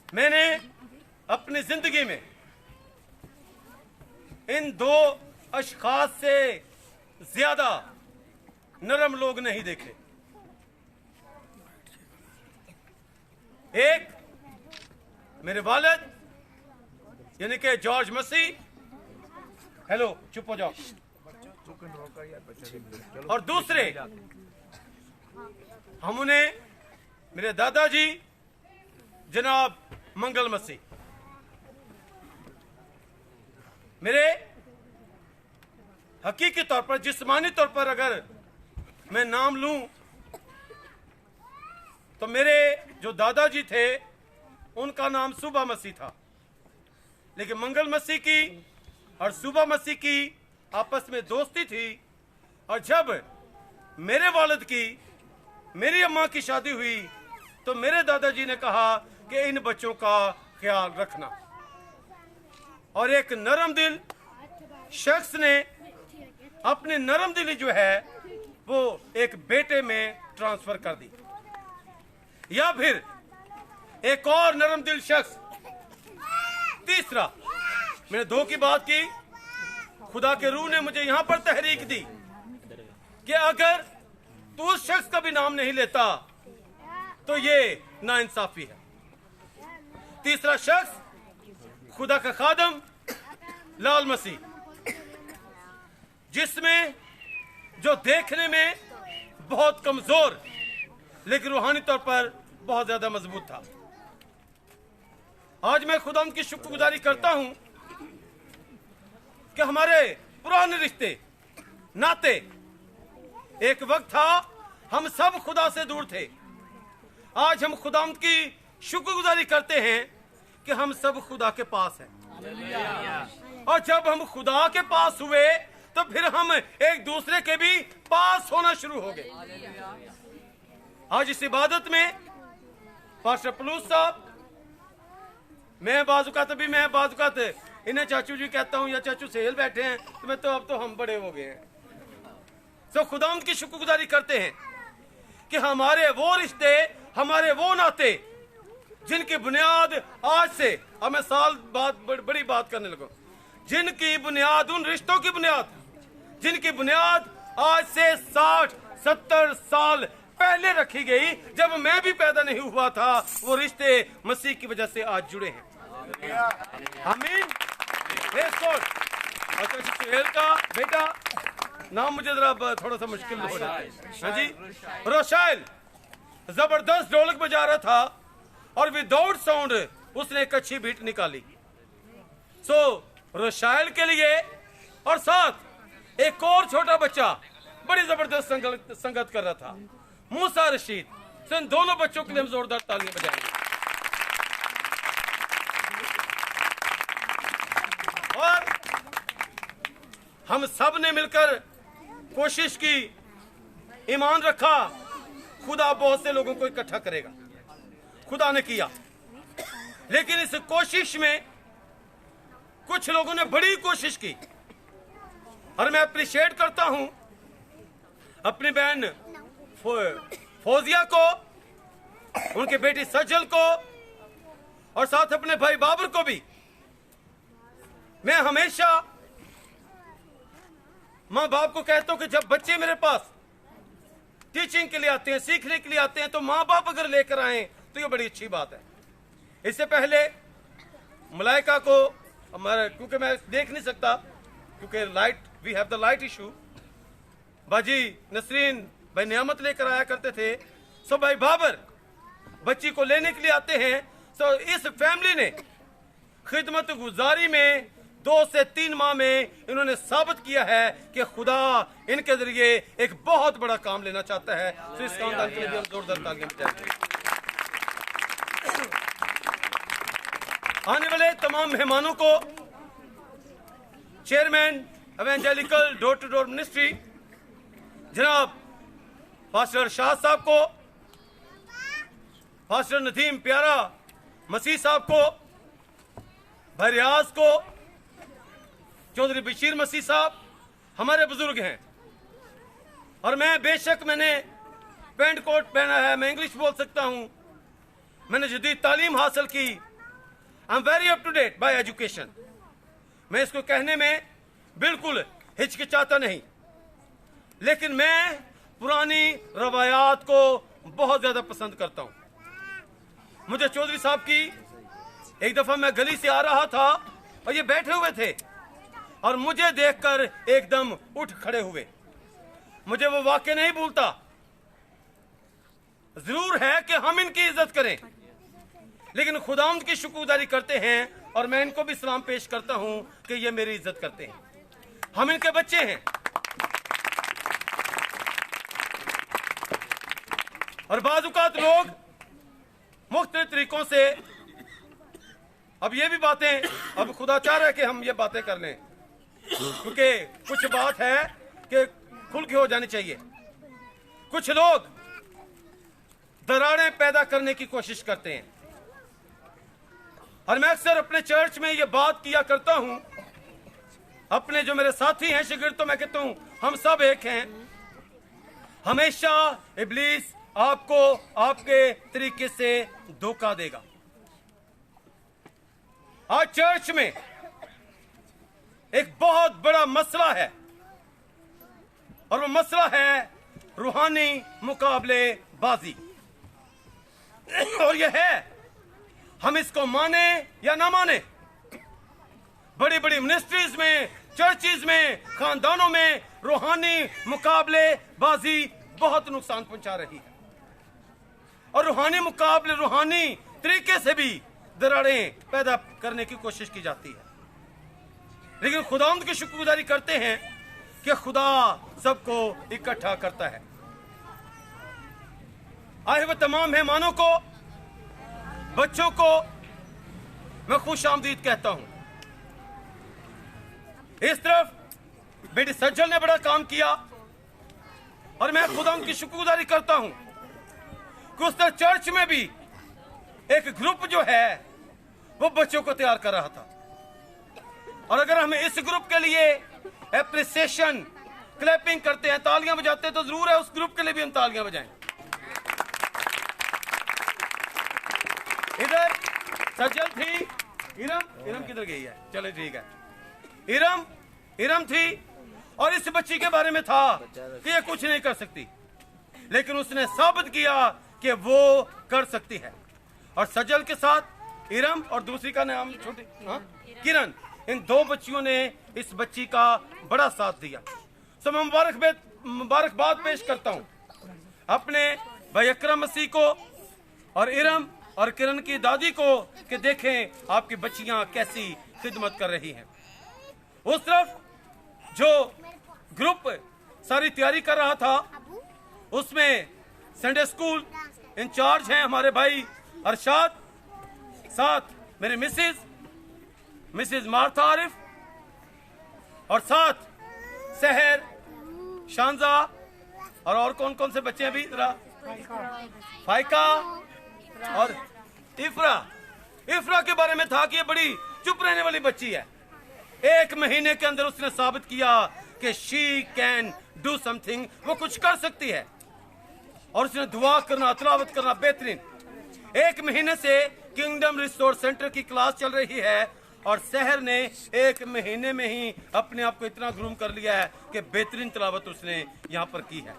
मैंने अपनी जिंदगी में इन दो अशखास से ज्यादा नरम लोग नहीं देखे। एक मेरे वालिद यानी कि जॉर्ज मसीह, हेलो चुप हो जाओ, और दूसरे हम उन्हें मेरे दादाजी जनाब मंगल मसीह। मेरे हकीकी तौर पर, जिस्मानी तौर पर अगर मैं नाम लूं तो मेरे जो दादाजी थे उनका नाम सुबह मसीह था, लेकिन मंगल मसीह की और सुबह मसीह की आपस में दोस्ती थी। और जब मेरे वालिद की, मेरी अम्मा की शादी हुई तो मेरे दादाजी ने कहा कि इन बच्चों का ख्याल रखना, और एक नरम दिल शख्स ने अपनी नरम दिली जो है वो एक बेटे में ट्रांसफर कर दी। या फिर एक और नरम दिल शख्स, तीसरा, मैंने दो की बात की, खुदा के रूह ने मुझे यहां पर तहरीक दी कि अगर तू उस शख्स का भी नाम नहीं लेता तो ये नाइंसाफी है। तीसरा शख्स खुदा का खादम लाल मसीह, जिसमें जो देखने में बहुत कमजोर लेकिन रूहानी तौर पर बहुत ज्यादा मजबूत था। आज मैं खुदा की शुक्रगुजारी करता हूं कि हमारे पुराने रिश्ते नाते, एक वक्त था हम सब खुदा से दूर थे, आज हम खुदा की शुक्रगुजारी करते हैं कि हम सब खुदा के पास हैं। और जब हम खुदा के पास हुए तो फिर हम एक दूसरे के भी पास होना शुरू हो गए। आज इस इबादत में पास्टर पलूस साहब, मैं बाजुकात इन्हें चाचू जी कहता हूं या चाचू सेल बैठे हैं, तो मैं तो अब तो हम बड़े हो गए हैं। तो खुदा की शुक्रगुजारी करते हैं कि हमारे वो रिश्ते, हमारे वो नाते जिनकी बुनियाद आज से, अब मैं साल बाद बड़ी बात करने लगा, जिनकी बुनियाद, उन रिश्तों की बुनियाद जिनकी बुनियाद आज से 60-70 साल पहले रखी गई, जब मैं भी पैदा नहीं हुआ था, वो रिश्ते मसीह की वजह से आज जुड़े हैं। आमीन। अच्छा, सुहेल का बेटा नाम मुझे जरा थोड़ा सा मुश्किल हो रहा है। हाँ जी, रोशाइल जबरदस्त ढोलक बजा रहा था और विदाउट साउंड उसने एक अच्छी बीट निकाली। सो रोशाइल के लिए, और साथ एक और छोटा बच्चा बड़ी जबरदस्त संगत कर रहा था, मूसा रशीद। तो इन दोनों बच्चों के लिए हम जोरदार तालियां बजाएंगे। और हम सब ने मिलकर कोशिश की, ईमान रखा, खुदा बहुत से लोगों को इकट्ठा करेगा, खुदा ने किया। लेकिन इस कोशिश में कुछ लोगों ने बड़ी कोशिश की, और मैं अप्रिशिएट करता हूं अपनी बहन फौजिया को, उनके बेटी सजल को, और साथ अपने भाई बाबर को भी। मैं हमेशा माँ बाप को कहता हूं कि जब बच्चे मेरे पास टीचिंग के लिए आते हैं, सीखने के लिए आते हैं, तो माँ बाप अगर लेकर आए तो ये बड़ी अच्छी बात है। इससे पहले मलाइका को हमारा, क्योंकि मैं देख नहीं सकता क्योंकि light, we have the light issue, बाजी नसरीन भाई नियामत लेकर आया करते थे। सो भाई बाबर बच्ची को लेने के लिए आते हैं। सो इस फैमिली ने खिदमत गुजारी में 2 से 3 माह में इन्होंने साबित किया है कि खुदा इनके जरिए एक बहुत बड़ा काम लेना चाहता है। तो इस खानदान के लिए भी हम जोरदार तालियां बजाएंगे। आने वाले तमाम मेहमानों को, chairman evangelical door to door ministry जनाब पास्टर शाह साहब को, पास्टर नदीम प्यारा मसीह साहब को, भाई रियाज को, चौधरी बशीर मसीह साहब हमारे बुजुर्ग हैं। और मैं बेशक मैंने पेंट कोट पहना है, मैं इंग्लिश बोल सकता हूं, मैंने जदीद तालीम हासिल की, I am very up to date by education. मैं इसको कहने में बिल्कुल हिचकिचाता नहीं, लेकिन मैं पुरानी रवायात को बहुत ज्यादा पसंद करता हूं। मुझे चौधरी साहब की एक दफा मैं गली से आ रहा था और ये बैठे हुए थे और मुझे देखकर एकदम उठ खड़े हुए। मुझे वो वाक्य नहीं भूलता। जरूर है कि हम इनकी इज्जत करें, लेकिन खुदावंद की शुक्रगुजारी करते हैं और मैं इनको भी सलाम पेश करता हूं कि ये मेरी इज्जत करते हैं। हम इनके बच्चे हैं और बाजुकात लोग मुख्तलिफ तरीकों से, अब ये भी बातें, अब खुदा चाह रहा है कि हम ये बातें कर लें, क्योंकि कुछ बात है कि खुल के हो जानी चाहिए। कुछ लोग दरारें पैदा करने की कोशिश करते हैं और मैं अक्सर अपने चर्च में ये बात किया करता हूं। अपने जो मेरे साथी हैं, शिगिर्द, तो मैं कहता हूं हम सब एक हैं। हमेशा इब्लीस आपको आपके तरीके से धोखा देगा। आज चर्च में एक बहुत बड़ा मसला है और वो मसला है रूहानी मुकाबलेबाजी। और यह है, हम इसको माने या ना माने, बड़ी बड़ी मिनिस्ट्रीज में, चर्चिज में, खानदानों में रूहानी मुकाबलेबाजी बहुत नुकसान पहुंचा रही है और रूहानी मुकाबले, रूहानी तरीके से भी दरारें पैदा करने की कोशिश की जाती है। लेकिन खुदावंद की शुक्रगुजारी करते हैं कि खुदा सबको इकट्ठा करता है। आए हुए तमाम मेहमानों को, बच्चों को मैं खुश आमदीद कहता हूं। इस तरफ बेटी सज्जल ने बड़ा काम किया और मैं खुदा की शुक्रगुजारी करता हूं कि उस तरह चर्च में भी एक ग्रुप जो है वो बच्चों को तैयार कर रहा था। और अगर हम इस ग्रुप के लिए एप्रिसिएशन, क्लैपिंग करते हैं, तालियां बजाते हैं, तो जरूर है उस ग्रुप के लिए भी हम तालियां बजाएं। इधर सज्जल थी, इरम किधर गई है? चलो ठीक है, इरम थी और इस बच्ची के बारे में था कि ये कुछ नहीं कर सकती, लेकिन उसने साबित किया कि वो कर सकती है। और सज्जल के साथ इरम और दूसरी का नाम छोटी किरण, इन दो बच्चियों ने इस बच्ची का बड़ा साथ दिया। सो मैं मुबारकबाद पेश करता हूं अपने भाई अकरम मसीह को और इरम और किरण की दादी को कि देखें आपकी बच्चियां कैसी खिदमत कर रही हैं। उस तरफ जो ग्रुप सारी तैयारी कर रहा था, उसमें संडे स्कूल इंचार्ज हैं हमारे भाई अरशाद, साथ मेरे मिसेज मार्था आरिफ और साथ सहर, शांजा और कौन कौन से बच्चे अभी फाइका और इफ्रा के बारे में था कि ये बड़ी चुप रहने वाली बच्ची है। 1 महीने के अंदर उसने साबित किया कि शी कैन डू समथिंग, वो कुछ कर सकती है। और उसने दुआ करना, तिलावत करना बेहतरीन। 1 महीने से किंगडम रिसोर्स सेंटर की क्लास चल रही है और सहर ने 1 महीने में ही अपने आप को इतना ग्रूम कर लिया है कि बेहतरीन तिलावत उसने यहाँ पर की है।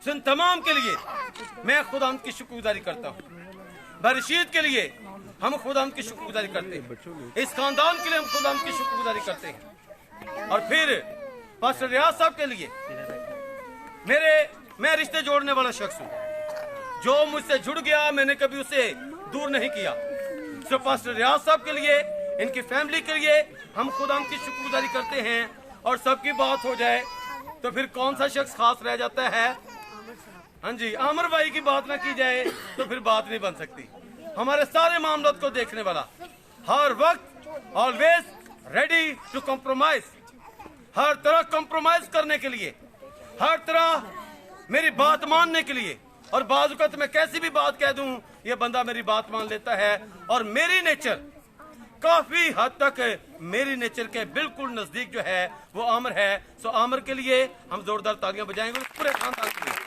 इन तमाम के लिए मैं खुदावंद की शुक्रगुजारी करता हूँ। बरशीद के लिए हम खुदावंद की शुक्रगुजारी करते हैं। इस खानदान के लिए हम खुदावंद की शुक्रगुजारी करते हैं। और फिर पास्टर रियाज साहब के लिए, मैं रिश्ते जोड़ने वाला शख्स हूँ। जो मुझसे जुड़ गया मैंने कभी उसे दूर नहीं किया। सो पास्टर रियाज साहब के लिए, इनकी फैमिली के लिए हम खुदावंद की शुक्रगुजारी करते हैं। और सबकी बात हो जाए तो फिर कौन सा शख्स खास रह जाता है? हाँ जी, आमर भाई की बात ना की जाए तो फिर बात नहीं बन सकती। हमारे सारे मामलों को देखने वाला, हर वक्त ऑलवेज रेडी टू कॉम्प्रोमाइज, हर तरह कॉम्प्रोमाइज करने के लिए, हर तरह मेरी बात मानने के लिए। और बाजुकत मैं कैसी भी बात कह दूं ये बंदा मेरी बात मान लेता है। और मेरी नेचर काफी हद तक मेरी नेचर के बिल्कुल नजदीक जो है वो आमर है। सो आमर के लिए हम जोरदार तालियां बजाएंगे पूरे खानदान के लिए।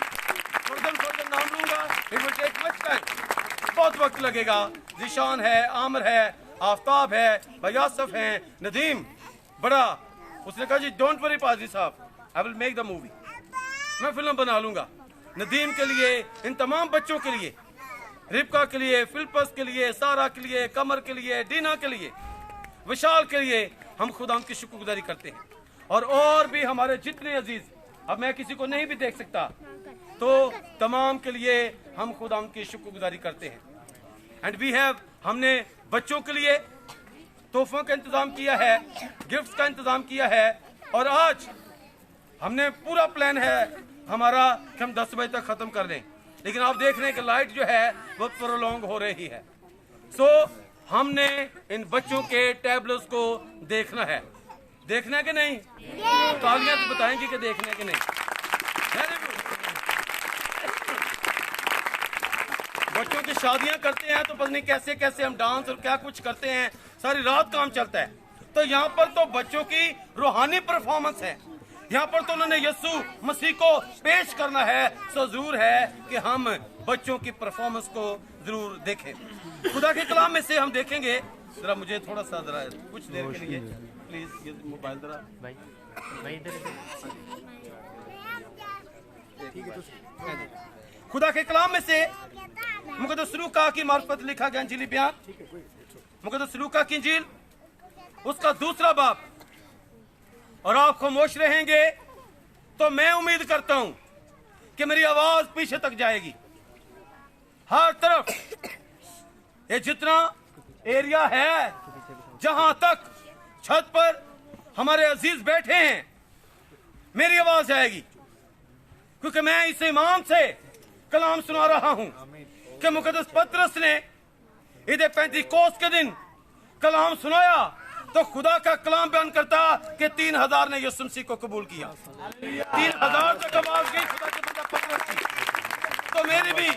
नाम लूंगा, बहुत वक्त लगेगा। जिशान है, आमर है, आफ्ताब है, बयासफ हैं, नदीम बड़ा, उसने कहा जी डोंट वरी पादरी साहब, I will make the movie, मैं फिल्म बना लूंगा। नदीम के लिए, इन तमाम बच्चों के लिए, रिबका के लिए, फिलिपस के लिए, सारा के लिए, कमर के लिए, डीना के लिए, विशाल के लिए हम खुदा की शुक्रगुजारी करते हैं। और भी हमारे जितने अजीज, अब मैं किसी को नहीं भी देख सकता, तो तमाम के लिए हम खुदा की शुक्रगुजारी करते हैं। एंड वी हैव, हमने बच्चों के लिए तोहफों का इंतजाम किया है, गिफ्ट्स का इंतजाम किया है, और आज हमने पूरा प्लान है हमारा कि हम 10 बजे तक खत्म कर दें, लेकिन आप देख रहे हैं कि लाइट जो है वो प्रोलॉन्ग हो रही है। सो हमने इन बच्चों के टैबलेट्स को देखना है, देखना है कि नहीं? तालियां तो बताएंगे कि देखना है कि नहीं। Very good. बच्चों की शादियां करते हैं तो पता नहीं कैसे कैसे हम डांस और क्या कुछ करते हैं, सारी रात काम चलता है। तो यहाँ पर तो बच्चों की रूहानी परफॉर्मेंस है, यहाँ पर तो उन्होंने यीशु मसीह को पेश करना है। सो जरूर है कि हम बच्चों की परफॉर्मेंस को जरूर देखें। खुदा के कलाम में से हम देखेंगे, जरा मुझे थोड़ा सा जरा कुछ देर के लिए प्लीज ये मोबाइल जरा भाई इधर। खुदा के कलाम में से मुकद्दस लूका की मार्फत लिखा गया इंजीली बयान, मुकद्दस लूका की इंजील उसका 2 बाब। और आप खामोश रहेंगे तो मैं उम्मीद करता हूं कि मेरी आवाज पीछे तक जाएगी, हर तरफ ये जितना एरिया है, जहां तक छत पर हमारे अजीज बैठे हैं, मेरी आवाज जाएगी, क्योंकि मैं इस ईमान से कलाम सुना रहा हूं कि मुकद्दस पतरस ने ईद पेंतीकोस्त के दिन कलाम सुनाया तो खुदा का कलाम बयान करता कि 3000 ने यीशु मसीह को कबूल किया। 3000 तक आवाज गई खुदा के बंदा पतरस की। तो मेरी भी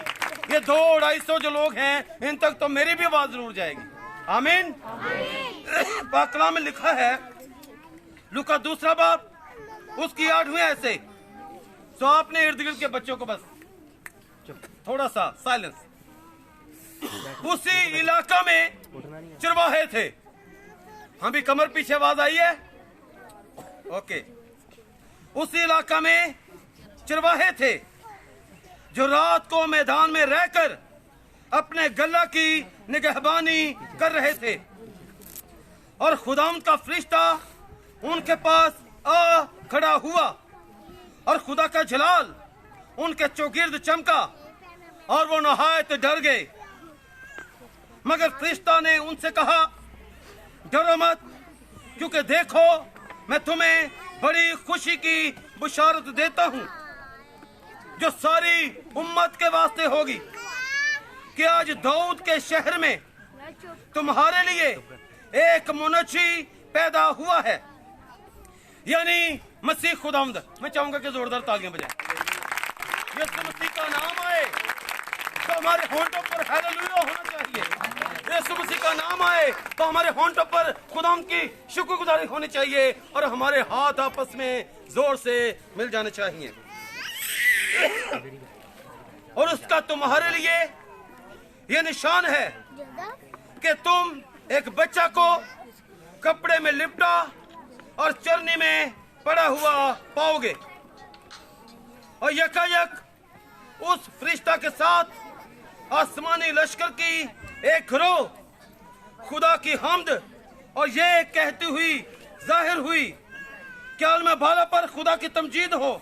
ये 200-250 जो लोग हैं, इन तक तो मेरी भी आवाज जरूर जाएगी। आमीन। पाक कलाम में लिखा है, लूका 2 बाब उसकी 8वीं ऐसे। तो आपने इर्द गिर्द के बच्चों को बस थोड़ा सा साइलेंस। उसी इलाका में चरवाहे थे, हम भी कमर पीछे आवाज आई है, ओके। उसी इलाका में चरवाहे थे जो रात को मैदान में रहकर अपने गल्ला की निगहबानी कर रहे थे, और खुदावंद का फरिश्ता उनके पास आ खड़ा हुआ, और खुदा का जलाल उनके चौगिर्द चमका, और वो नहायत डर गए। मगर फरिश्ता ने उनसे कहा, डरो मत, क्योंकि देखो मैं तुम्हें बड़ी खुशी की बुशारत देता हूं जो सारी उम्मत के वास्ते होगी, कि आज दाऊद के शहर में तुम्हारे लिए एक मुनशी पैदा हुआ है, यानी मसीह खुदावंद। मैं चाहूंगा कि जोरदार तालियां बजाएं। यीशु मसीह का नाम आए तो हमारे होंठों पर हालेलुया होना चाहिए। यीशु मसीह का नाम आए तो हमारे होंठों पर खुदावंद की शुक्रगुजारी होनी चाहिए, और हमारे हाथ आपस में जोर से मिल जाने चाहिए। और उसका तुम्हारे लिए यह निशान है कि तुम एक बच्चा को कपड़े में लिपटा और चरनी में पड़ा हुआ पाओगे, और यकायक उस फरिश्ता के साथ आसमानी लश्कर की एक गिरोह खुदा की हम्द और ये कहती हुई जाहिर हुई कि आलम बाला पर खुदा की तमजीद हो,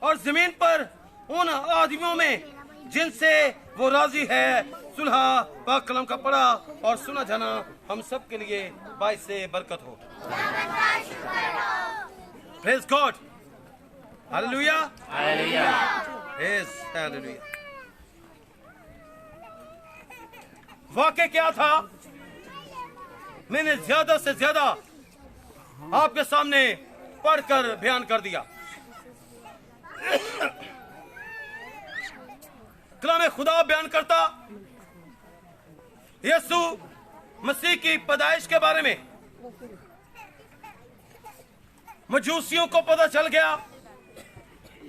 और जमीन पर उन आदमियों में जिनसे वो राजी है। सुलह पाक कलम का पढ़ा और सुना जाना हम सब के लिए बाइस से बरकत हो। Praise God, hallelujah, hallelujah, yes, hallelujah. वाकई क्या था, मैंने ज्यादा से ज्यादा आपके सामने पढ़कर बयान कर दिया। कलाम खुदा बयान करता यीशु मसीह की पैदाइश के बारे में। मजूसियों को पता चल गया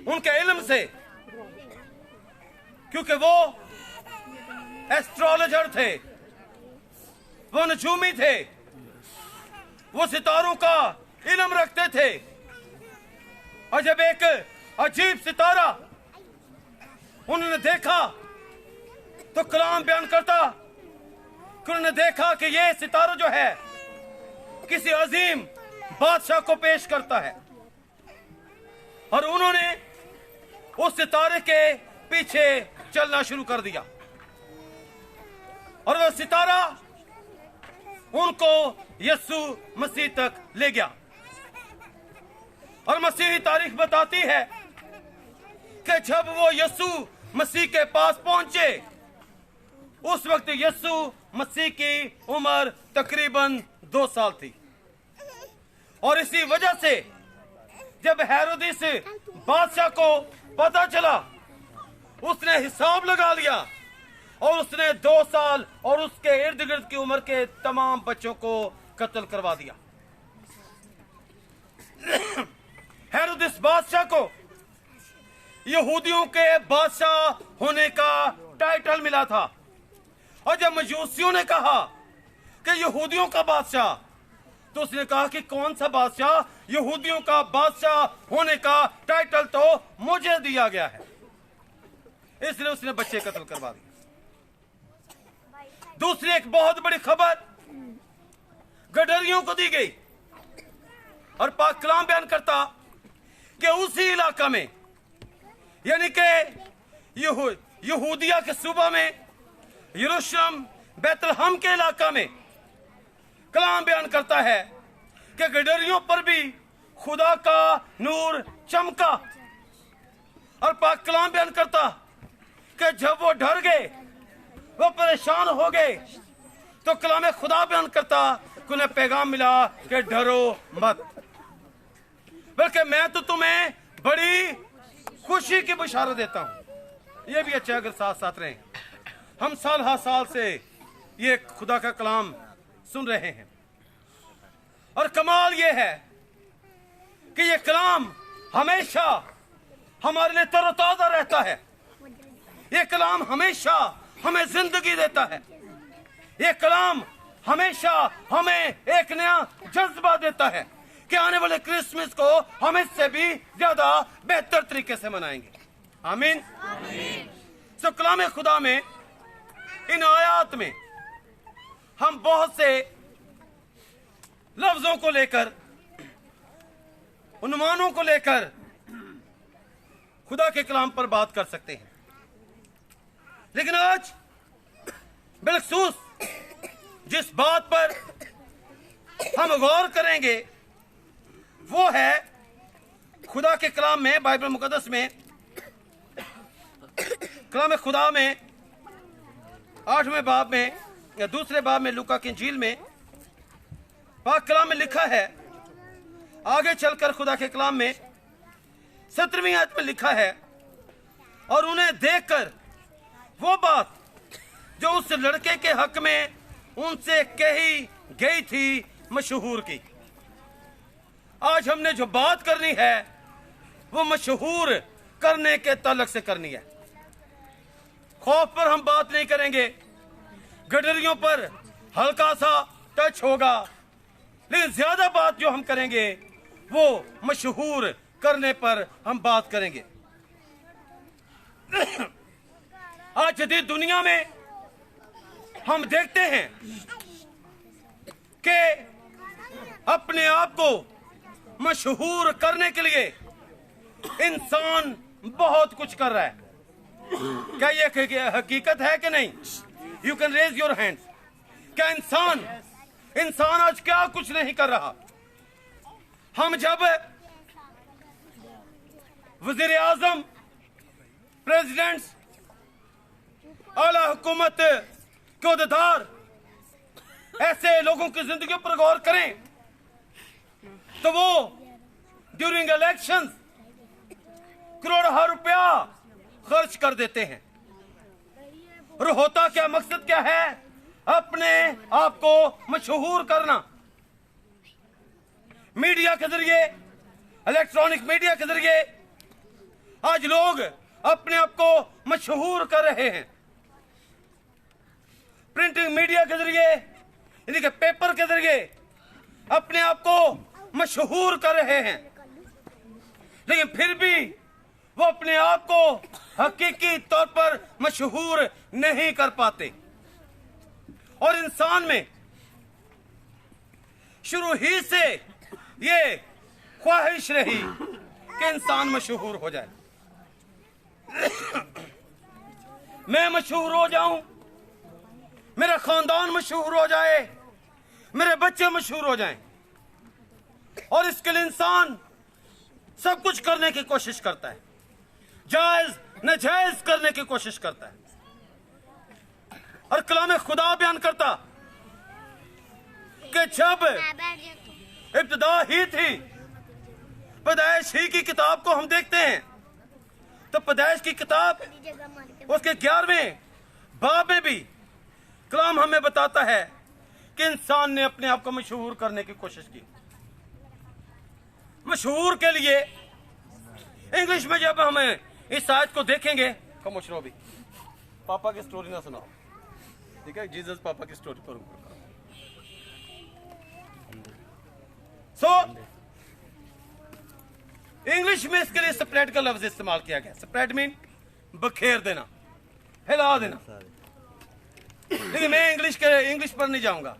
उनके इल्म से, क्योंकि वो एस्ट्रोलॉजर थे, वो नजूमी थे, वो सितारों का इल्म रखते थे। और जब एक अजीब सितारा उन्होंने देखा तो कलाम बयान करता कि उन्होंने देखा कि ये सितारा जो है किसी अजीम बादशाह को पेश करता है, और उन्होंने उस सितारे के पीछे चलना शुरू कर दिया। और वह सितारा उनको यीशु मसीह तक ले गया। और मसीही तारीख बताती है कि जब वो यीशु मसीह के पास पहुंचे, उस वक्त यीशु मसीह की उम्र तकरीबन 2 साल थी। और इसी वजह से जब हेरोदिस बादशाह को पता चला, उसने हिसाब लगा लिया और उसने 2 साल और उसके इर्द गिर्द की उम्र के तमाम बच्चों को कत्ल करवा दिया। हेरोदिस बादशाह को यहूदियों के बादशाह होने का टाइटल मिला था। और जब मजूसियों ने कहा कि यहूदियों का बादशाह, तो उसने कहा कि कौन सा बादशाह, यहूदियों का बादशाह होने का टाइटल तो मुझे दिया गया है। इसलिए उसने बच्चे कत्ल करवा दिए। दूसरी एक बहुत बड़ी खबर गडरियों को दी गई, और पाक कलाम बयान करता कि उसी इलाका में, यानी कि यहूदिया के सूबा में, यरूशलेम बैतलहम के इलाका में, कलाम बयान करता है कि गडरियों पर भी खुदा का नूर चमका। और पाक कलाम बयान करता कि जब वो डर गए, वो परेशान हो गए, तो कलाम खुदा बयान करता कि उन्हें पैगाम मिला कि डरो मत, बल्कि मैं तो तुम्हें बड़ी खुशी की बशारत देता हूं। ये भी अच्छा अगर साथ साथ रहें। हम साल हर साल से ये खुदा का कलाम सुन रहे हैं, और कमाल ये है कि ये कलाम हमेशा हमारे लिए तरोताजा रहता है। ये कलाम हमेशा हमें जिंदगी देता है। ये कलाम हमेशा हमें एक नया जज्बा देता है कि आने वाले क्रिसमस को हम इससे भी ज्यादा बेहतर तरीके से मनाएंगे। आमीन। तो कलाम खुदा में, इन आयात में हम बहुत से लफ्जों को लेकर, उन्मानों को लेकर खुदा के कलाम पर बात कर सकते हैं। लेकिन आज बिलखसूस जिस बात पर हम गौर करेंगे वो है खुदा के कलाम में, बाइबल मुकद्दस में, कलाम खुदा में 8वें बाब में या 2 बाब में, लूका की इंजील में, पाक कलाम में लिखा है। आगे चलकर खुदा के कलाम में 17वीं आयत में लिखा है, और उन्हें देखकर वो बात जो उस लड़के के हक में उनसे कही गई थी मशहूर की। आज हमने जो बात करनी है वो मशहूर करने के ताल्लुक से करनी है। खौफ पर हम बात नहीं करेंगे, गडरियों पर हल्का सा टच होगा, लेकिन ज्यादा बात जो हम करेंगे वो मशहूर करने पर हम बात करेंगे। आज जदीद दुनिया में हम देखते हैं कि अपने आप को मशहूर करने के लिए इंसान बहुत कुछ कर रहा है। क्या ये हकीकत है कि नहीं? You can raise your hand. क्या इंसान आज क्या कुछ नहीं कर रहा? हम जब वजीर आजम, प्रेसिडेंट्स, आला हुकूमत के ओहदेदार ऐसे लोगों की जिंदगी पर गौर करें तो वो ड्यूरिंग इलेक्शंस करोड़ों रुपया खर्च कर देते हैं। और होता क्या, मकसद क्या है? अपने आप को मशहूर करना। मीडिया के जरिए, इलेक्ट्रॉनिक मीडिया के जरिए आज लोग अपने आप को मशहूर कर रहे हैं। प्रिंटिंग मीडिया के जरिए यानी कि पेपर के जरिए अपने आप को मशहूर कर रहे हैं, लेकिन फिर भी वो अपने आप को हकीकी तौर पर मशहूर नहीं कर पाते। और इंसान में शुरू ही से ये ख्वाहिश रही कि इंसान मशहूर हो जाए। मैं मशहूर हो जाऊं, मेरा खानदान मशहूर हो जाए, मेरे बच्चे मशहूर हो जाएं, और इसके लिए इंसान सब कुछ करने की कोशिश करता है, जायज नाजायज करने की कोशिश करता है। और कलाम खुदा बयान करता कि जब इब्तिदा ही थी, पैदाइश ही की किताब को हम देखते हैं, तो पैदाइश की किताब उसके 11वें बाब में भी कलाम हमें बताता है कि इंसान ने अपने आप को मशहूर करने की कोशिश की। मशहूर के लिए इंग्लिश में जब हम इस आयत को देखेंगे, कमोशरो भी पापा की स्टोरी ना सुनाओ, ठीक है, जीसस पापा की स्टोरी पर इंग्लिश में इसके लिए स्प्रेड का लफ्ज इस्तेमाल किया गया। स्प्रेड मीन बखेर देना, हिला देना। लेकिन मैं इंग्लिश पर नहीं जाऊंगा,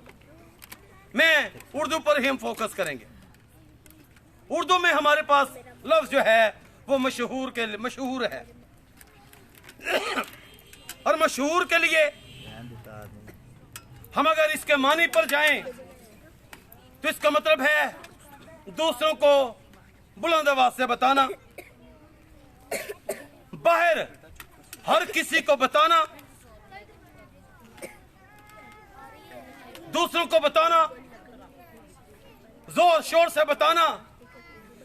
मैं उर्दू पर ही हम फोकस करेंगे। उर्दू में हमारे पास लफ्ज जो है वो मशहूर है। और मशहूर के लिए हम अगर इसके मानी पर जाएं तो इसका मतलब है दूसरों को बुलंद आवाज से बताना, बाहर हर किसी को बताना, दूसरों को बताना, जोर शोर से बताना,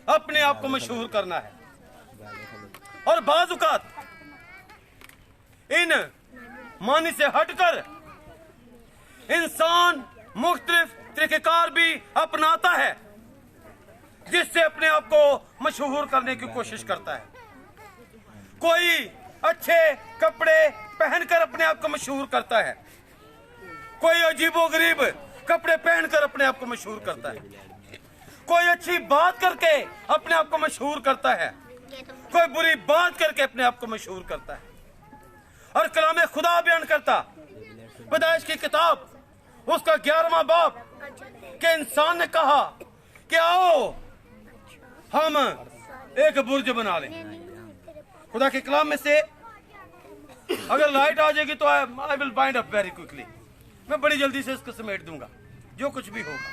अपने आप को मशहूर करना है। और बाज़ औक़ात इन मानी से हटकर इंसान मुख्तलिफ तरीक़ेकार भी अपनाता है जिससे अपने आप को मशहूर करने की कोशिश करता है। कोई अच्छे कपड़े पहनकर अपने आप को मशहूर करता है, कोई अजीबोगरीब कपड़े पहनकर अपने आप को मशहूर करता है, कोई अच्छी बात करके अपने आप को मशहूर करता है, कोई बुरी बात करके अपने आप को मशहूर करता है। और कलाम खुदा बयान करता पैदाइश की किताब उसका 11वां बाब के इंसान ने कहा कि आओ हम एक बुर्ज बना लें। खुदा के कलाम में से अगर लाइट आ जाएगी तो I will bind up very quickly, मैं बड़ी जल्दी से इसको समेट दूंगा जो कुछ भी होगा।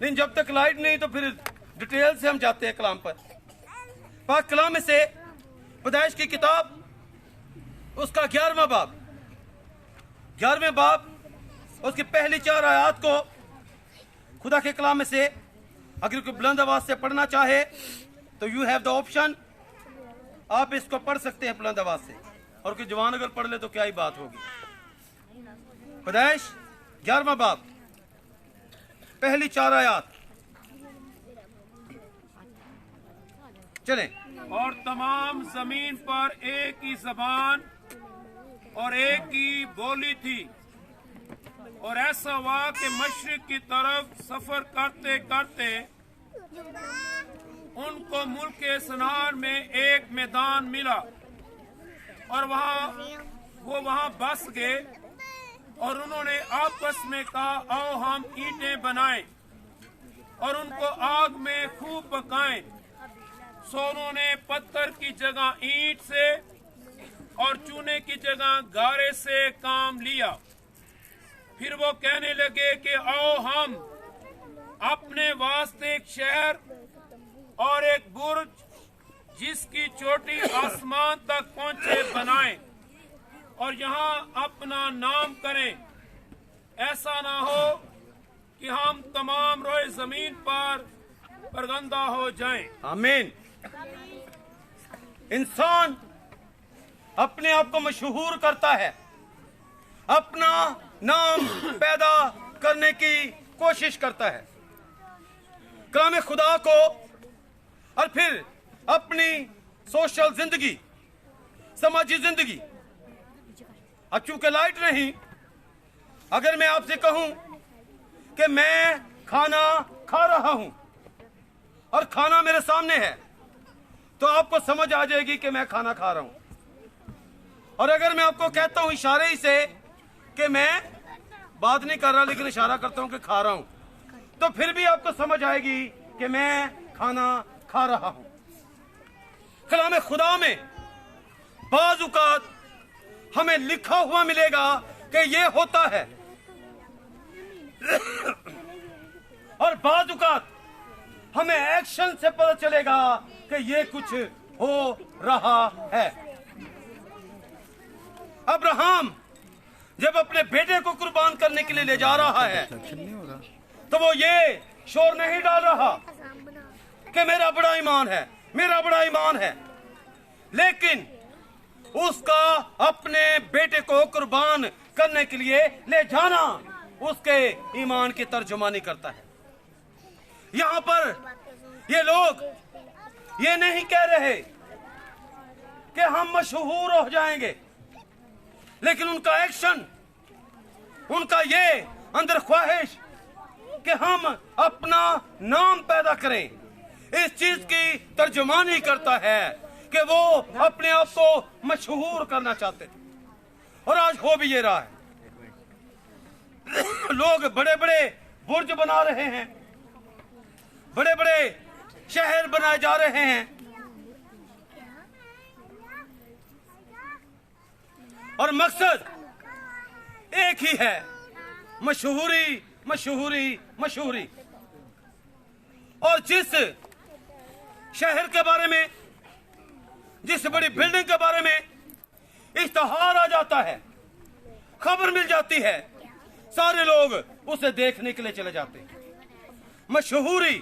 लेकिन जब तक लाइट नहीं तो फिर डिटेल से हम जाते हैं कलाम पर। पाक कलाम में से पैदाइश की किताब उसका 11वां बाब, 11वें बाब उसकी पहली 4 आयत को खुदा के कलाम में से अगर कोई बुलंद आवाज से पढ़ना चाहे तो यू हैव द ऑप्शन, आप इसको पढ़ सकते हैं बुलंद आवाज से, और कोई जवान अगर पढ़ ले तो क्या ही बात होगी। पैदाइश 11वां बाब पहली 4 आयत चलें। और तमाम जमीन पर एक ही जबान और एक ही बोली थी, और ऐसा हुआ कि मशरिक की तरफ सफर करते करते उनको मुल्क सनार में एक मैदान मिला, और वो वहां बस गए। और उन्होंने आपस में कहा, आओ हम ईंटें बनाएं और उनको आग में खूब पकाएं। सो उन्होंने पत्थर की जगह ईंट से और चूने की जगह गारे से काम लिया। फिर वो कहने लगे कि आओ हम अपने वास्ते एक शहर और एक बुर्ज जिसकी चोटी आसमान तक पहुंचे बनाएं, और यहाँ अपना नाम करें। ऐसा ना हो कि हम तमाम रोए जमीन पर बरगंदा हो जाएं। आमीन। इंसान अपने आप को मशहूर करता है, अपना नाम पैदा करने की कोशिश करता है कलाम खुदा को, और फिर अपनी सोशल जिंदगी, समाजी जिंदगी। अब चूंकि लाइट नहीं, अगर मैं आपसे कहूं कि मैं खाना खा रहा हूं और खाना मेरे सामने है, तो आपको समझ आ जाएगी कि मैं खाना खा रहा हूं। और अगर मैं आपको कहता हूं इशारे ही से कि मैं बात नहीं कर रहा लेकिन इशारा करता हूं कि खा रहा हूं, तो फिर भी आपको समझ आएगी कि मैं खाना खा रहा हूं। कलाम खुदा में बाज़ औक़ात हमें लिखा हुआ मिलेगा कि ये होता है और बाज़ औक़ात हमें एक्शन से पता चलेगा कि ये कुछ हो रहा है। अब्राहम जब अपने बेटे को कुर्बान करने के लिए ले जा रहा है तो वो ये शोर नहीं डाल रहा कि मेरा बड़ा ईमान है, मेरा बड़ा ईमान है, लेकिन उसका अपने बेटे को कुर्बान करने के लिए ले जाना उसके ईमान की तर्जुमानी करता है। यहाँ पर ये लोग ये नहीं कह रहे कि हम मशहूर हो जाएंगे, लेकिन उनका एक्शन, उनका ये अंदर ख्वाहिश कि हम अपना नाम पैदा करें, इस चीज की तर्जुमानी करता है कि वो अपने आप को मशहूर करना चाहते थे। और आज हो भी ये रहा है। लोग बड़े बड़े बुर्ज बना रहे हैं, बड़े बड़े शहर बनाए जा रहे हैं, और मकसद एक ही है, मशहूरी मशहूरी मशहूरी। और जिस शहर के बारे में, जिस बड़ी बिल्डिंग के बारे में इश्तहार आ जाता है, खबर मिल जाती है, सारे लोग उसे देखने के लिए चले जाते हैं। मशहूरी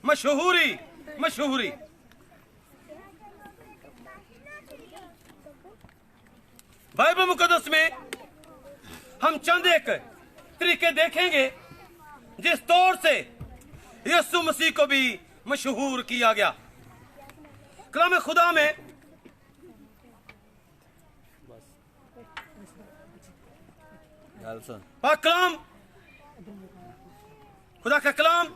मशहूरी मशहूरी। बाइबल मुकद्दस में हम चंद एक तरीके देखेंगे जिस तौर से यीशु मसीह को भी मशहूर किया गया। कलाम खुदा में पाक कलाम, खुदा का कलाम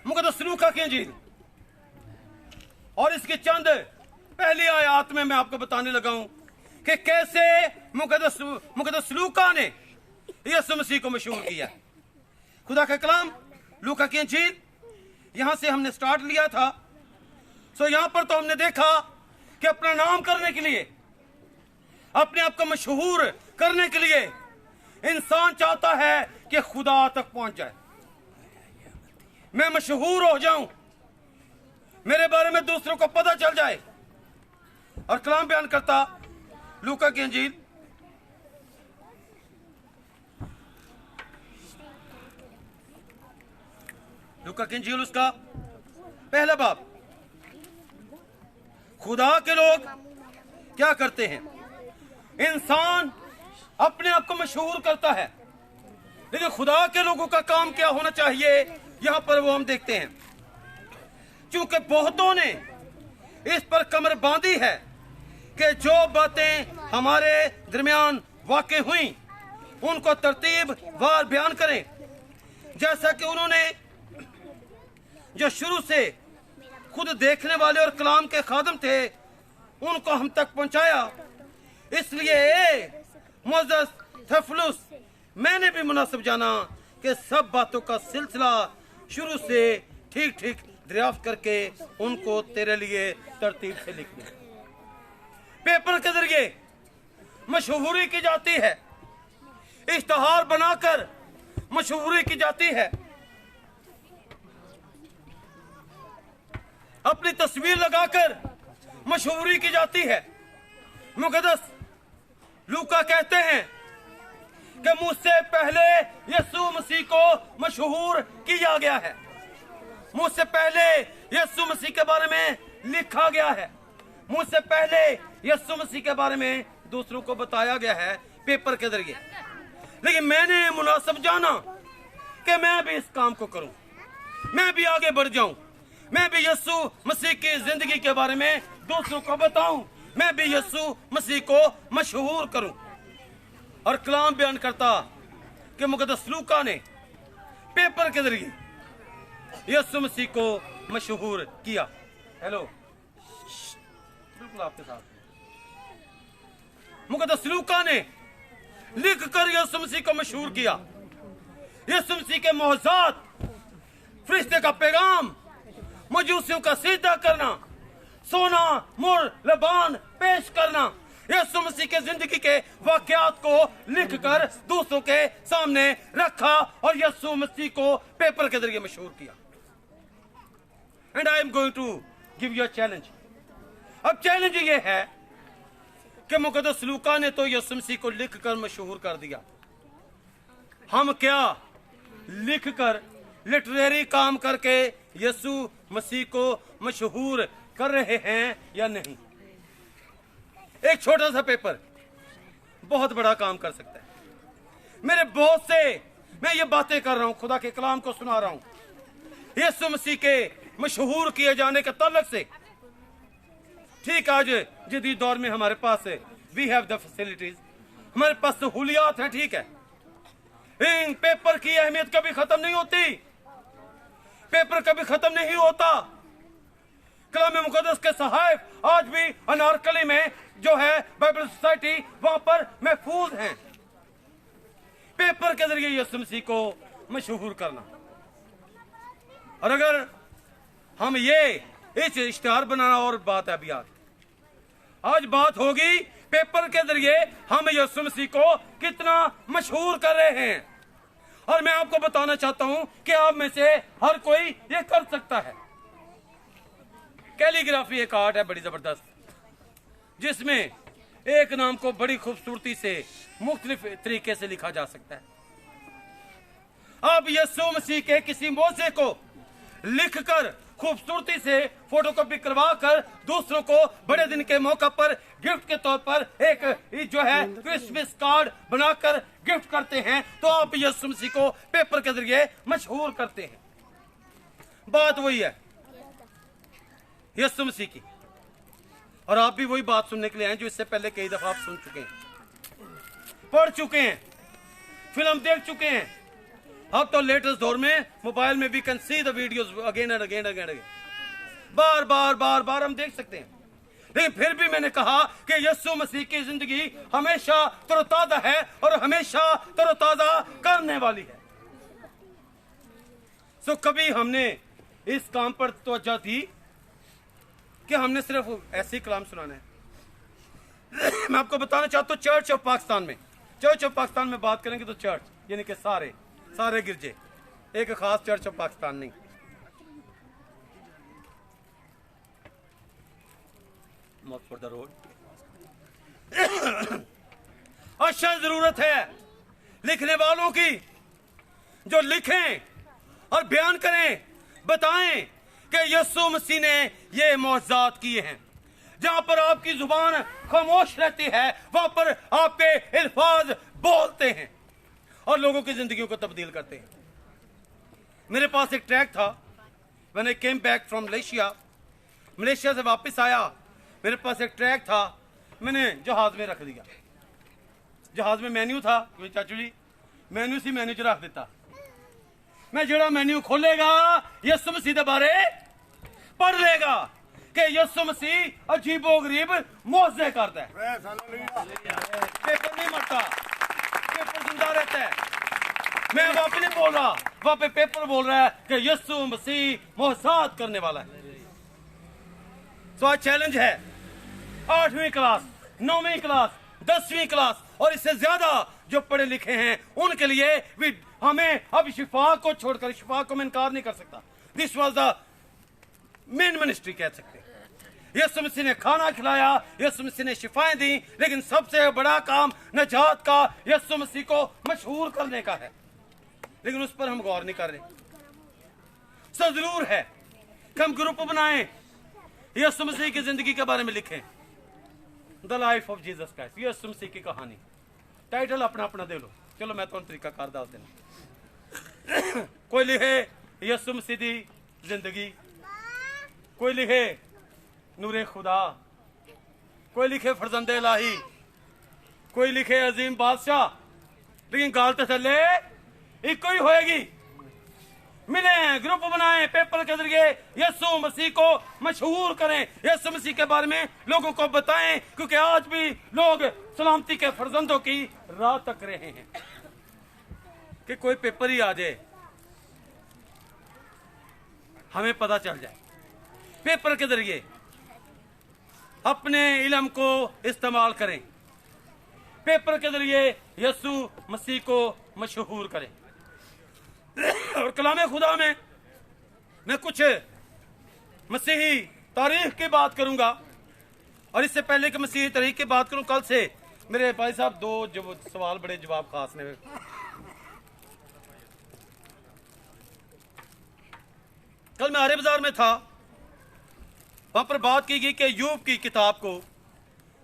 मुकद्दस लूका की इंजील और इसकी चंद पहली आयत में मैं आपको बताने लगा हूं कि कैसे मुकद्दस लूका ने यीशु मसीह को मशहूर किया। खुदा का कलाम लूका की इंजील, यहां से हमने स्टार्ट लिया था। सो यहां पर तो हमने देखा कि अपना नाम करने के लिए, अपने आप को मशहूर करने के लिए इंसान चाहता है कि खुदा तक पहुंच जाए, मैं मशहूर हो जाऊं, मेरे बारे में दूसरों को पता चल जाए। और कलाम बयान करता लूका की इंजील लूका की इंजील उसका पहला बाब। खुदा के लोग क्या करते हैं? इंसान अपने आप को मशहूर करता है, लेकिन खुदा के लोगों का काम क्या होना चाहिए, यहां पर वो हम देखते हैं। क्योंकि बहुतों ने इस पर कमर बांधी है कि जो बातें हमारे दरमियान वाक़ई हुई उनको तरतीब वार बयान करें, जैसा कि उन्होंने जो शुरू से खुद देखने वाले और कलाम के खादम थे उनको हम तक पहुंचाया। इसलिए मुअज़्ज़ज़ थेफलुस, मैंने भी मुनासिब जाना कि सब बातों का सिलसिला शुरू से ठीक ठीक दरियाफ्त करके उनको तेरे लिए तरतीब से लिख दूं। पेपर के जरिए मशहूरी की जाती है, इश्तहार बनाकर मशहूरी की जाती है, अपनी तस्वीर लगाकर मशहूरी की जाती है। मुकद्दस लूका कहते हैं कि मुझसे पहले यीशु मसीह को मशहूर किया गया है, मुझसे पहले यीशु मसीह के बारे में लिखा गया है, मुझसे पहले यीशु मसीह के बारे में दूसरों को बताया गया है पेपर के जरिए। लेकिन मैंने मुनासिब जाना कि मैं भी इस काम को करूं, मैं भी आगे बढ़ जाऊं, मैं भी यीशु मसीह की जिंदगी के बारे में दूसरों को बताऊं, मैं भी यीशु मसीह को मशहूर करूं। और कलाम बयान करता कि मुकद्दस लूका ने पेपर के जरिए यीशु मसीह को मशहूर किया। हेलो, बिल्कुल आपके साथ। मुकद्दस लूका ने लिख कर यीशु मसीह को मशहूर किया। यीशु मसीह के मोहज़ात, फरिश्ते का पैगाम, मजूसियों का सीधा करना, सोना मुर लबान पेश करना, यीशु मसीह के जिंदगी के वाकयात को लिखकर दूसरों के सामने रखा और यीशु मसीह को पेपर के जरिए मशहूर किया। And I am going to give you a challenge. अब चैलेंज ये है कि मुकद्दस लूका ने तो यीशु मसीह को लिखकर मशहूर कर दिया। हम क्या लिखकर लिटरेरी काम करके यीशु मसीह को मशहूर कर रहे हैं या नहीं? एक छोटा सा पेपर बहुत बड़ा काम कर सकता है। मेरे बहुत से मैं ये बातें कर रहा हूं, खुदा के कलाम को सुना रहा हूं यीशु मसीह के मशहूर किए जाने के तल्लक से। ठीक, आज जदीद दौर में हमारे पास वी हैव द फैसिलिटीज, हमारे पास सहूलियात हैं, ठीक है। इन पेपर की अहमियत कभी खत्म नहीं होती, पेपर कभी खत्म नहीं होता। कलाम मुकद्दस के सहाइफ आज भी अनारकली में जो है बाइबल सोसाइटी, वहां पर महफूज हैं। पेपर के जरिए यीशु मसीह को मशहूर करना। और अगर हम ये इस इश्तिहार बनाना और बात है, अभी आज बात होगी पेपर के जरिए हम यीशु मसीह को कितना मशहूर कर रहे हैं। और मैं आपको बताना चाहता हूं कि आप में से हर कोई ये कर सकता है। कैलीग्राफी एक आर्ट है बड़ी जबरदस्त, जिसमें एक नाम को बड़ी खूबसूरती से मुख्तलिफ तरीके से लिखा जा सकता है। आप यीशु मसीह के किसी मौजे को लिखकर खूबसूरती से फोटोकॉपी करवा कर दूसरों को बड़े दिन के मौका पर गिफ्ट के तौर पर एक जो है क्रिसमस कार्ड बनाकर गिफ्ट करते हैं, तो आप यीशु मसीह को पेपर के जरिए मशहूर करते हैं। बात वही है यीशु मसीह की। और आप भी वही बात सुनने के लिए आए जो इससे पहले कई दफा आप सुन चुके हैं, पढ़ चुके हैं, फिल्म देख चुके हैं। अब तो लेटेस्ट दौर में मोबाइल में we can see the videos again and again again again, बार बार बार बार हम देख सकते हैं। लेकिन फिर भी मैंने कहा कि यीशु मसीह की जिंदगी हमेशा तरोताजा है और हमेशा तरोताजा करने वाली है। सो कभी हमने इस काम पर तवज्जो दी कि हमने सिर्फ ऐसे ही कलाम सुनाना है। मैं आपको बताना चाहता हूँ, चर्च ऑफ पाकिस्तान में बात करेंगे तो चर्च यानी कि सारे गिरजे, एक खास चर्च ऑफ पाकिस्तान नहीं। मौत फॉर द रोड। अच्छा, जरूरत है लिखने वालों की जो लिखें और बयान करें, बताएं कि यीशु मसीह ने ये मौजज़ात किए हैं। जहां पर आपकी जुबान खामोश रहती है, वहां पर आपके अल्फाज बोलते हैं और लोगों की जिंदगियों को तब्दील करते हैं। मेरे पास एक ट्रैक था, when I came back from Malaysia से वापस आया, मेरे पास एक ट्रैक था, मैंने जहाज में रख दिया। जहाज में मेन्यू था, कोई चाचू जी मेन्यू सी मेन्यू च रख दिता। मैं जड़ा मेन्यू खोलेगा यीशु मसीह के बारे पढ़ लेगा कि यीशु मसीह अजीबो गरीब मौजे करता है। पेपर नहीं मरता, पेपर जिंदा रहता है। मैं वहां पे नहीं बोल रहा, वहां पे पेपर बोल रहा है कि यीशु मसीह मौजज़ात करने वाला है। तो आज चैलेंज है 8वीं क्लास, 9वीं क्लास, 10वीं क्लास और इससे ज्यादा जो पढ़े लिखे हैं उनके लिए भी हमें अब शिफा को छोड़कर, शिफा को मैं इनकार नहीं कर सकता, this was the main ministry कह सकते हैं। यीशु मसीह ने खाना खिलाया, यीशु मसीह ने शिफाएं दी, लेकिन सबसे बड़ा काम नजात का यीशु मसीह को मशहूर करने का है, लेकिन उस पर हम गौर नहीं कर रहे। सो जरूर है कि हम ग्रुप बनाएं, यीशु मसीह की जिंदगी के बारे में लिखें, the life of Jesus Christ, यीशु मसीह की कहानी। टाइटल अपना अपना दे लो, चलो मैं तो तरीका कर दस देना। कोई लिखे यीशु मसीह की जिंदगी, कोई लिखे नूरे खुदा, कोई लिखे फरजंदे इलाही, कोई लिखे अजीम बादशाह, लेकिन गाल तो थले एक ही होएगी। मिले, ग्रुप बनाएं, पेपर के जरिए यीशु मसीह को मशहूर करें, यीशु मसीह के बारे में लोगों को बताएं, क्योंकि आज भी लोग सलामती के फर्जंदों की राह तक रहे हैं कि कोई पेपर ही आ जाए, हमें पता चल जाए। पेपर के जरिए अपने इल्म को इस्तेमाल करें, पेपर के जरिए यीशु मसीह को मशहूर करें। और कलाम खुदा में मैं कुछ मसीही तारीख की बात करूंगा, और इससे पहले कि मसीही तारीख की बात करूं, कल से मेरे भाई साहब दो सवाल बड़े जवाब खास ने। कल मैं आर्य बाजार में था, वहां पर बात की गई कि यूब की किताब को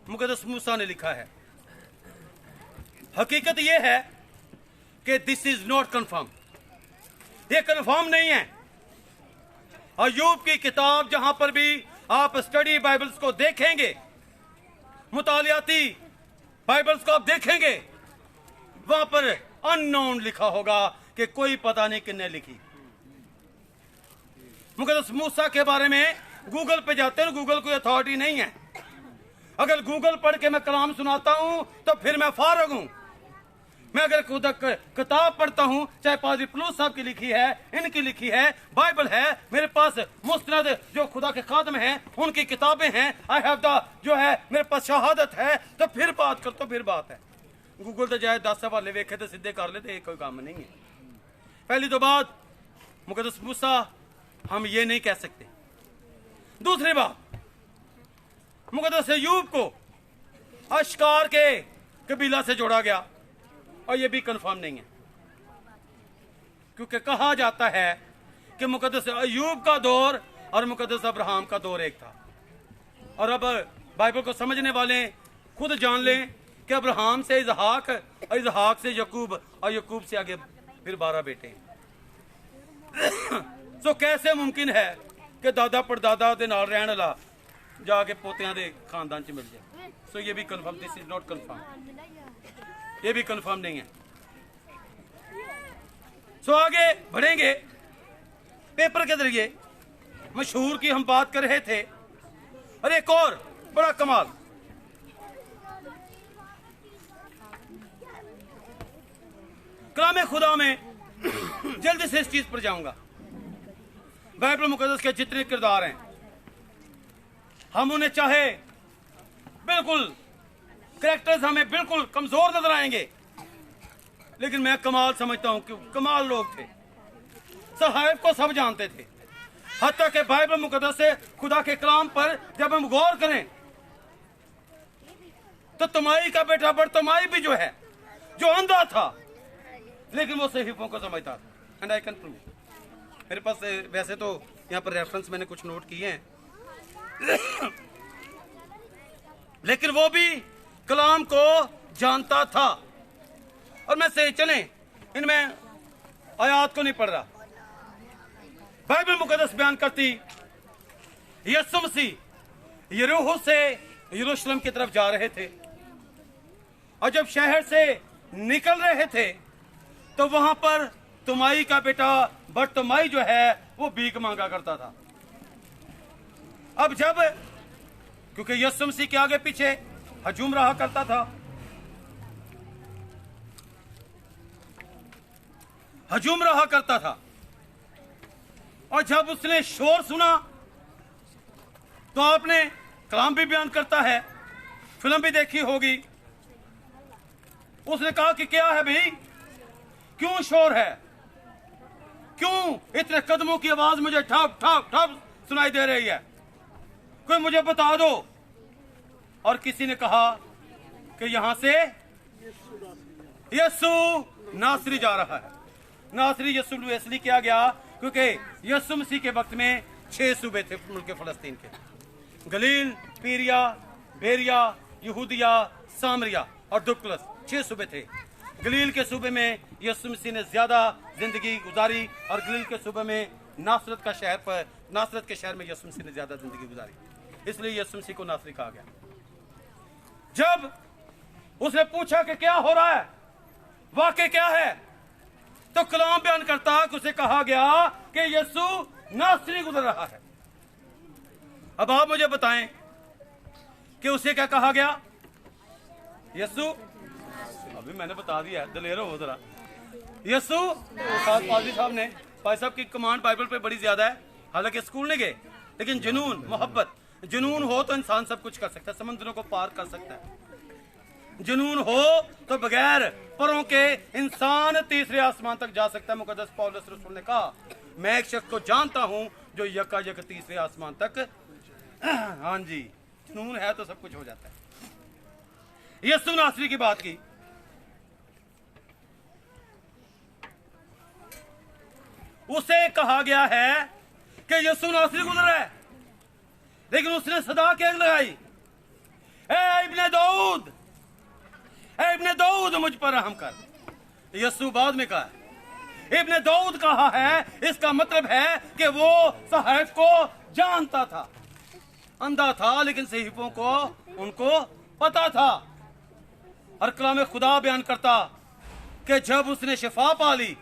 मुकद्दस मूसा ने लिखा है। हकीकत यह है कि दिस इज नॉट कंफर्म, ये कंफर्म नहीं है। और यूब की किताब जहां पर भी आप स्टडी बाइबल्स को देखेंगे, मुतालियाती बाइबल्स को आप देखेंगे, वहां पर अननोन लिखा होगा कि कोई पता नहीं किसने लिखी। मुकद्दस मूसा के बारे में गूगल पे जाते हैं, गूगल कोई अथॉरिटी नहीं है। अगर गूगल पढ़ के मैं कलाम सुनाता हूं तो फिर मैं फारग हूं। मैं अगर खुद किताब पढ़ता हूं, चाहे पादरी पलूस साहब की लिखी है, इनकी लिखी है, बाइबल है, मेरे पास मुस्तनद जो खुदा के खादम हैं उनकी किताबें हैं, आई हैव द जो है मेरे पास शहादत है, तो फिर बात कर, तो फिर बात है। गूगल तो जाए 10 हवाले वेखे तो सीधे कर लेते, कोई काम नहीं है। पहली तो बात, मुकद्दस मूसा हम ये नहीं कह सकते। दूसरी बात, मुकद्दस अय्यूब को अश्कार के कबीला से जोड़ा गया, और ये भी कंफर्म नहीं है, क्योंकि कहा जाता है कि मुकद्दस अय्यूब का दौर और मुकद्दस अब्राहम का दौर एक था। और अब बाइबल को समझने वाले खुद जान लें कि अब्राहम से इसहाक, और इसहाक से यकूब, और यकूब से आगे फिर 12 बेटे हैं। सो कैसे मुमकिन है कि दादा परदादा दे नाल रहने वाला जाके पोतियां दे खानदान च मिल जाए? सो ये भी confirm, this is not confirm, ये भी कंफर्म नहीं है। सो आगे बढ़ेंगे, पेपर के जरिए मशहूर की हम बात कर रहे थे। और एक और बड़ा कमाल, कलाम खुदा में जल्दी से इस चीज पर जाऊंगा। बाइबल मुकद्दस के जितने किरदार हैं, हम उन्हें चाहे बिल्कुल कैरेक्टर्स हमें बिल्कुल कमजोर नजर आएंगे, लेकिन मैं कमाल समझता हूं कि कमाल लोग थे। सहायब को सब जानते थे। हत्ता के बाइबल मुकद्दस से खुदा के कलाम पर जब हम गौर करें तो तमाई का बेटा बरतमाई भी जो है, जो अंधा था लेकिन वो सहीफों को समझता था। एंड आई कैन प्रूव, मेरे पास वैसे तो यहाँ पर रेफरेंस मैंने कुछ नोट किए हैं, लेकिन वो भी कलाम को जानता था। और मैं सही चले, इनमें आयात को नहीं पढ़ रहा। बाइबल मुकद्दस बयान करती यीशु मसीह यरीहो से यरूशलेम की तरफ जा रहे थे, और जब शहर से निकल रहे थे तो वहां पर तुमाई का बेटा बरतमाई जो है वो भीख मांगा करता था। अब जब, क्योंकि यीशु मसीह के आगे पीछे हजूम रहा करता था, हजूम रहा करता था, और जब उसने शोर सुना तो आपने कलाम भी बयान करता है, फिल्म भी देखी होगी, उसने कहा कि क्या है भाई, क्यों शोर है, क्यों इतने कदमों की आवाज मुझे ठप ठप ठप सुनाई दे रही है, कोई मुझे बता दो। और किसी ने कहा कि यहां से यीशु नासरी जा रहा है। नासरी यीशु इसलिए किया गया क्योंकि यीशु मसीह के वक्त में 6 सूबे थे मुल्क फलस्तीन के, गलील, पीरिया, बेरिया, यहूदिया, सामरिया और दुक्लस, 6 सूबे थे। गलील के सूबे में यीशु मसीह ने ज्यादा जिंदगी गुजारी, और गलील के सूबे में नासरत के शहर में यीशु मसीह ने ज्यादा जिंदगी गुजारी, इसलिए यीशु मसीह को नासरी कहा गया। जब उसने पूछा कि क्या हो रहा है, वाकई क्या है? तो कलाम बयान करता है कि उसे कहा गया कि यीशु नासरी गुजर रहा है। अब आप मुझे बताएं कि उसे क्या कहा गया? यीशु, अभी मैंने बता दिया, दलेर हो जरा। यीशु, पादरी साहब ने, भाई साहब की कमांड बाइबल पे बड़ी ज्यादा है, हालांकि स्कूल नहीं गए, लेकिन जुनून, मोहब्बत, जुनून हो तो इंसान सब कुछ कर सकता है, समंदरों को पार कर सकता है। जुनून हो तो बगैर परों के इंसान तीसरे आसमान तक जा सकता है। मुकद्दस पौलुस रसूल ने कहा, मैं एक शख्स को जानता हूं जो यकायक तीसरे आसमान तक, हाँ जी, जुनून है तो सब कुछ हो जाता है। यीशु नासरी की बात की, उसे कहा गया है कि यीशु नासरी गुजर रहा है, लेकिन उसने सदा क्या लगाई? ए इब्ने दाऊद, ए इब्ने दाऊद, मुझ पर रहम कर। यीशु बाद में कहा, इब्ने दाऊद कहा है, इसका मतलब है कि वो सहायक को जानता था, अंधा था लेकिन सहीफों को उनको पता था। और कलाम खुदा बयान करता कि जब उसने शिफा पा ली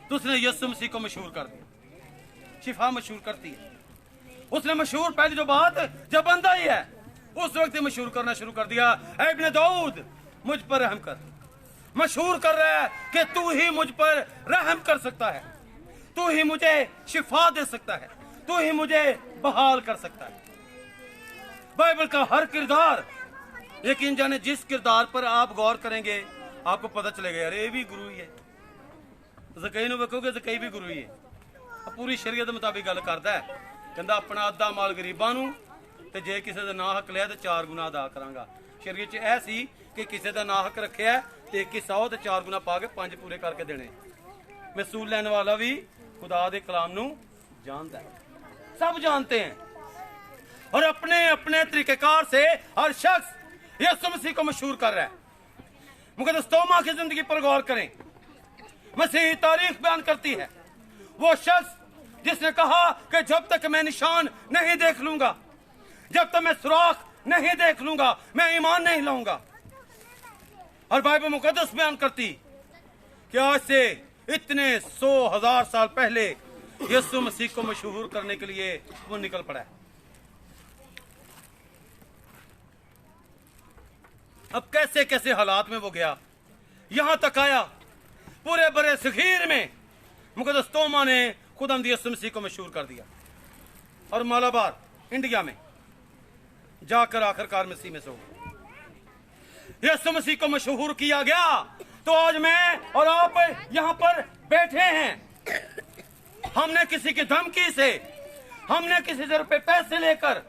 तो उसने यीशु मसीह को मशहूर कर दिया। शिफा मशहूर करती है, उसने मशहूर, पहली जो बात, जब अंधा ही है उस वक्त ही मशहूर करना शुरू कर दिया, ऐ इब्ने दाऊद मुझ पर रहम कर। मशहूर कर रहा है कि तू ही मुझ पर रहम कर सकता है, तू ही मुझे शिफा दे सकता है, तू ही मुझे बहाल कर सकता है। बाइबल का हर किरदार, यकीन जाने जिस किरदार पर आप गौर करेंगे आपको पता चलेगा, अरे ये भी गुरु ही है। ज़कई नूं वेखोगे, ज़कई भी गुरु ही है, पूरी शरीयत मुताबिक गल करदा है, कहंदा अपना अद्धा माल गरीबां नूं ते जे किसी दा ना हक लिया तो 4 गुना अदा करांगा। शरीयत च ऐ सी कि किसी दा ना हक रखिया ते 100 ते 4 गुना पा के 5 पूरे करके देने। महसूल लैने वाला भी खुदा दे कलाम नूं जानदा है, सब जानते हैं, और अपने अपने तरीकेकार से हर शख्स यीशु मसीह को मशहूर कर रहा है। मुकद्दस तोमा की जिंदगी पर गौर करें, मसीही तारीख बयान करती है, वो शख्स जिसने कहा कि जब तक मैं निशान नहीं देख लूंगा, जब तक मैं सुराख नहीं देख लूंगा, मैं ईमान नहीं लाऊंगा। और बाइबल मुकद्दस बयान करती कि आज से इतने 100,000 साल पहले यीशु मसीह को मशहूर करने के लिए वो निकल पड़ा है। अब कैसे कैसे हालात में वो गया, यहां तक आया पूरे बड़े सगीर में मुकद्दस तोमा ने खुदावंद यीशु मसीह को मशहूर कर दिया, और मालाबार इंडिया में जाकर आखिरकार मसीह में सो गए। यीशु मसीह को मशहूर किया गया तो आज मैं और आप यहां पर बैठे हैं। हमने किसी की धमकी से, हमने किसी से रुपए पैसे लेकर,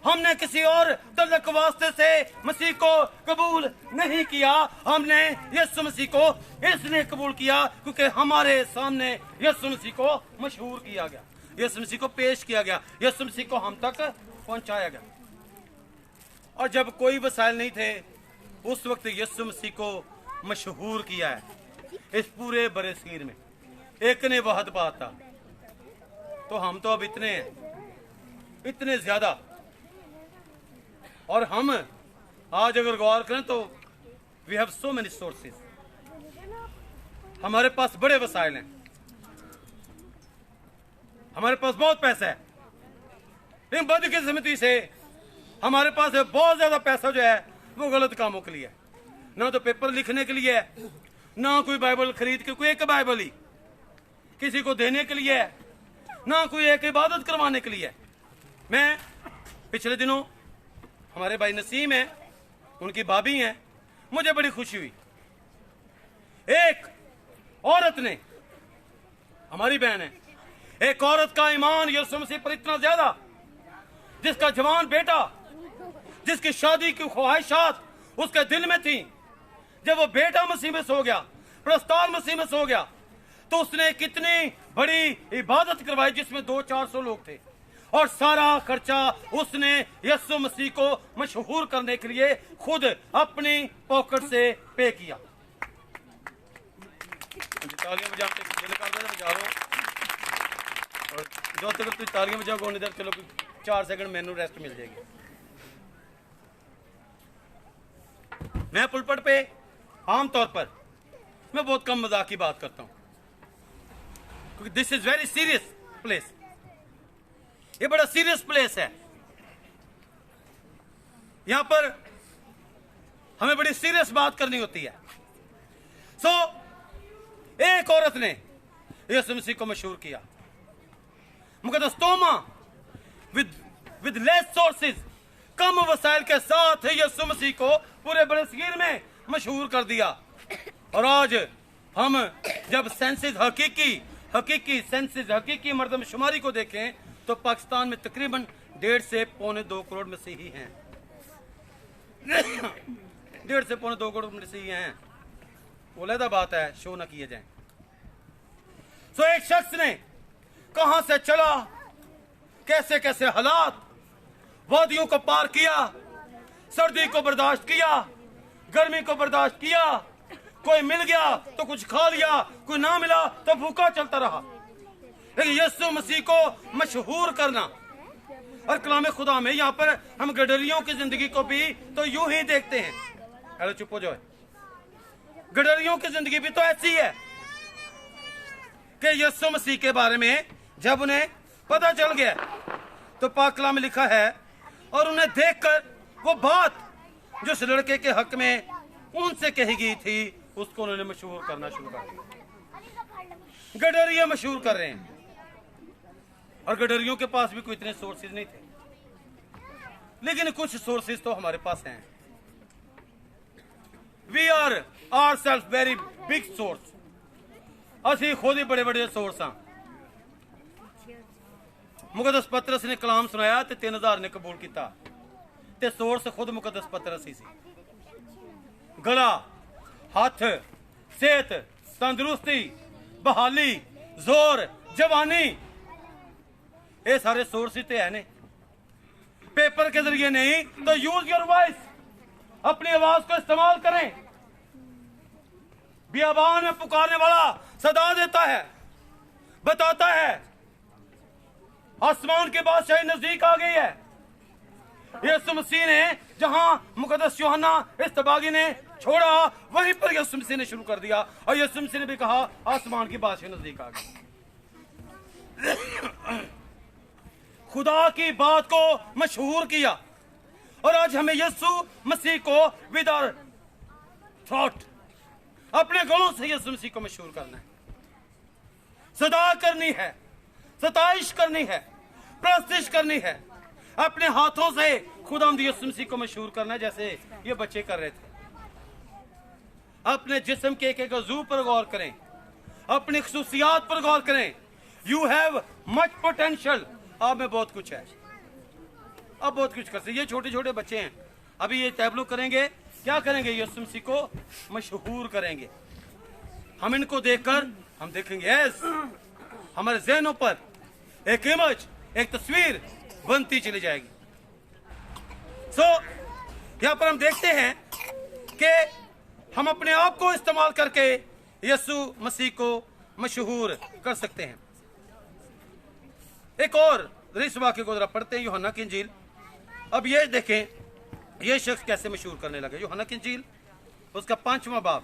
हमने किसी और तलक वास्ते से मसीह को कबूल नहीं किया। हमने यीशु मसीह को इसलिए कबूल किया क्योंकि हमारे सामने यीशु मसीह को मशहूर किया गया, यीशु मसीह को पेश किया गया, यीशु मसीह को हम तक पहुंचाया गया। और जब कोई वसाइल नहीं थे उस वक्त यीशु मसीह को मशहूर किया है इस पूरे बड़े सगीर में। एक ने बहुत बात था, तो हम तो अब इतने हैं, इतने ज्यादा। और हम आज अगर गौर करें तो we have so many sources, हमारे पास बड़े वसाइल हैं, हमारे पास बहुत पैसा है, लेकिन बदकिस्मती से हमारे पास बहुत ज्यादा पैसा जो है वो गलत कामों के लिए है। ना तो पेपर लिखने के लिए है, ना कोई बाइबल खरीद के, कोई एक बाइबल ही किसी को देने के लिए है, ना कोई एक इबादत करवाने के लिए है। मैं पिछले दिनों, हमारे भाई नसीम है, उनकी भाभी हैं, मुझे बड़ी खुशी हुई। एक औरत ने, हमारी बहन है, एक औरत का ईमान यीशु मसीह पर इतना ज्यादा, जिसका जवान बेटा, जिसकी शादी की ख्वाहिशात उसके दिल में थी, जब वो बेटा मसीह में सो गया, प्रस्ताव मसीह में सो गया, तो उसने कितनी बड़ी इबादत करवाई जिसमें 200-400 लोग थे, और सारा खर्चा उसने यीशु मसीह को मशहूर करने के लिए खुद अपनी पॉकेट से पे किया। तालियां बजाते दिल करता है, बजा लो, और जो तक तुम तालियां बजाओगे उन्हीं देर चलो 4 सेकंड मैनू रेस्ट मिल जाएगी। मैं पुलपट पे आमतौर पर मैं बहुत कम मजाक की बात करता हूं, क्योंकि this is very serious place. ये बड़ा सीरियस प्लेस है। यहां पर हमें बड़ी सीरियस बात करनी होती है। एक औरत ने यीशु मसीह को मशहूर किया। मुकद्दस तोमा विद लेस सोर्सेज, कम वसाइल के साथ यीशु मसीह को पूरे बड़े सगीर में मशहूर कर दिया। और आज हम जब सेंसेस हकीकी मर्दमशुमारी को देखें तो पाकिस्तान में तकरीबन 1.5 से पौने 2 करोड़ मसीही हैं। 1.5 से पौने 2 करोड़ मसीही हैं। अलग बात है, शो ना किए जाएं। एक शख्स ने कहां से चला, कैसे कैसे हालात, वादियों को पार किया, सर्दी को बर्दाश्त किया, गर्मी को बर्दाश्त किया, कोई मिल गया तो कुछ खा लिया, कोई ना मिला तो भूखा चलता रहा। लेकिन यीशु मसीह को मशहूर करना, और कलाम खुदा में यहाँ पर हम गडरियों की जिंदगी को भी तो यूं ही देखते हैं। अरे चुप हो जाओ, गडरियों की जिंदगी भी तो ऐसी है कि यीशु मसीह के बारे में जब उन्हें पता चल गया तो पाक कलाम में लिखा है, और उन्हें देखकर वो बात जो उस लड़के के हक में उनसे कही गई थी उसको उन्होंने मशहूर करना शुरू कर दिया। गडरिया मशहूर कर रहे हैं, और गडरियों के पास भी कोई इतने सोर्सेज नहीं थे, लेकिन कुछ सोर्सेज तो हमारे पास हैं। We are ourselves very big source. असि खुद ही बड़े बड़े सोर्स हाँ। मुकद्दस पतरस ने कलाम सुनाया ते 3000 ने कबूल किया, ते सोर्स खुद मुकद्दस पतरस ही सी। गला, हाथ, सेहत, तंदुरुस्ती, बहाली, जोर, जवानी, ये सारे सोर्स ही तो है ने। पेपर के जरिए नहीं तो यूज योर वॉइस, अपनी आवाज को इस्तेमाल करें। बियाबान में पुकारने वाला सदा देता है, बताता है आसमान की बादशाही नजदीक आ गई है। यीशु मसीह ने जहां मुकद्दस यूहन्ना इस्तबागी ने छोड़ा, वहीं पर यीशु मसीह ने शुरू कर दिया, और यीशु मसीह ने भी कहा आसमान की बादशाही नजदीक आ गई। खुदा की बात को मशहूर किया, और आज हमें यीशु मसीह को विद आवर थॉट, अपने गलों से यीशु मसीह को मशहूर करना है, सदा करनी है, सताइश करनी है, प्रस्तिश करनी है, अपने हाथों से खुदावंद यीशु मसीह को मशहूर करना है, जैसे ये बच्चे कर रहे थे। अपने जिस्म के एक अज़ू पर गौर करें, अपनी खुसूसियात पर गौर करें। You have much potential. आप में बहुत कुछ है, अब बहुत कुछ कर सकते। ये छोटे छोटे बच्चे हैं, अभी ये टैबलो करेंगे, क्या करेंगे? यीशु मसीह को मशहूर करेंगे। हम इनको देखकर हम देखेंगे, यस, हमारे ज़हनों पर एक इमेज, एक तस्वीर बनती चली जाएगी। यहां पर हम देखते हैं कि हम अपने आप को इस्तेमाल करके यीशु मसीह को मशहूर कर सकते हैं। एक और इस वाक्य को जरा पढ़ते हैं, यूहन्ना की इंजील। अब ये देखें ये शख्स कैसे मशहूर करने लगे। यूहन्ना की इंजील उसका 5वां बाब,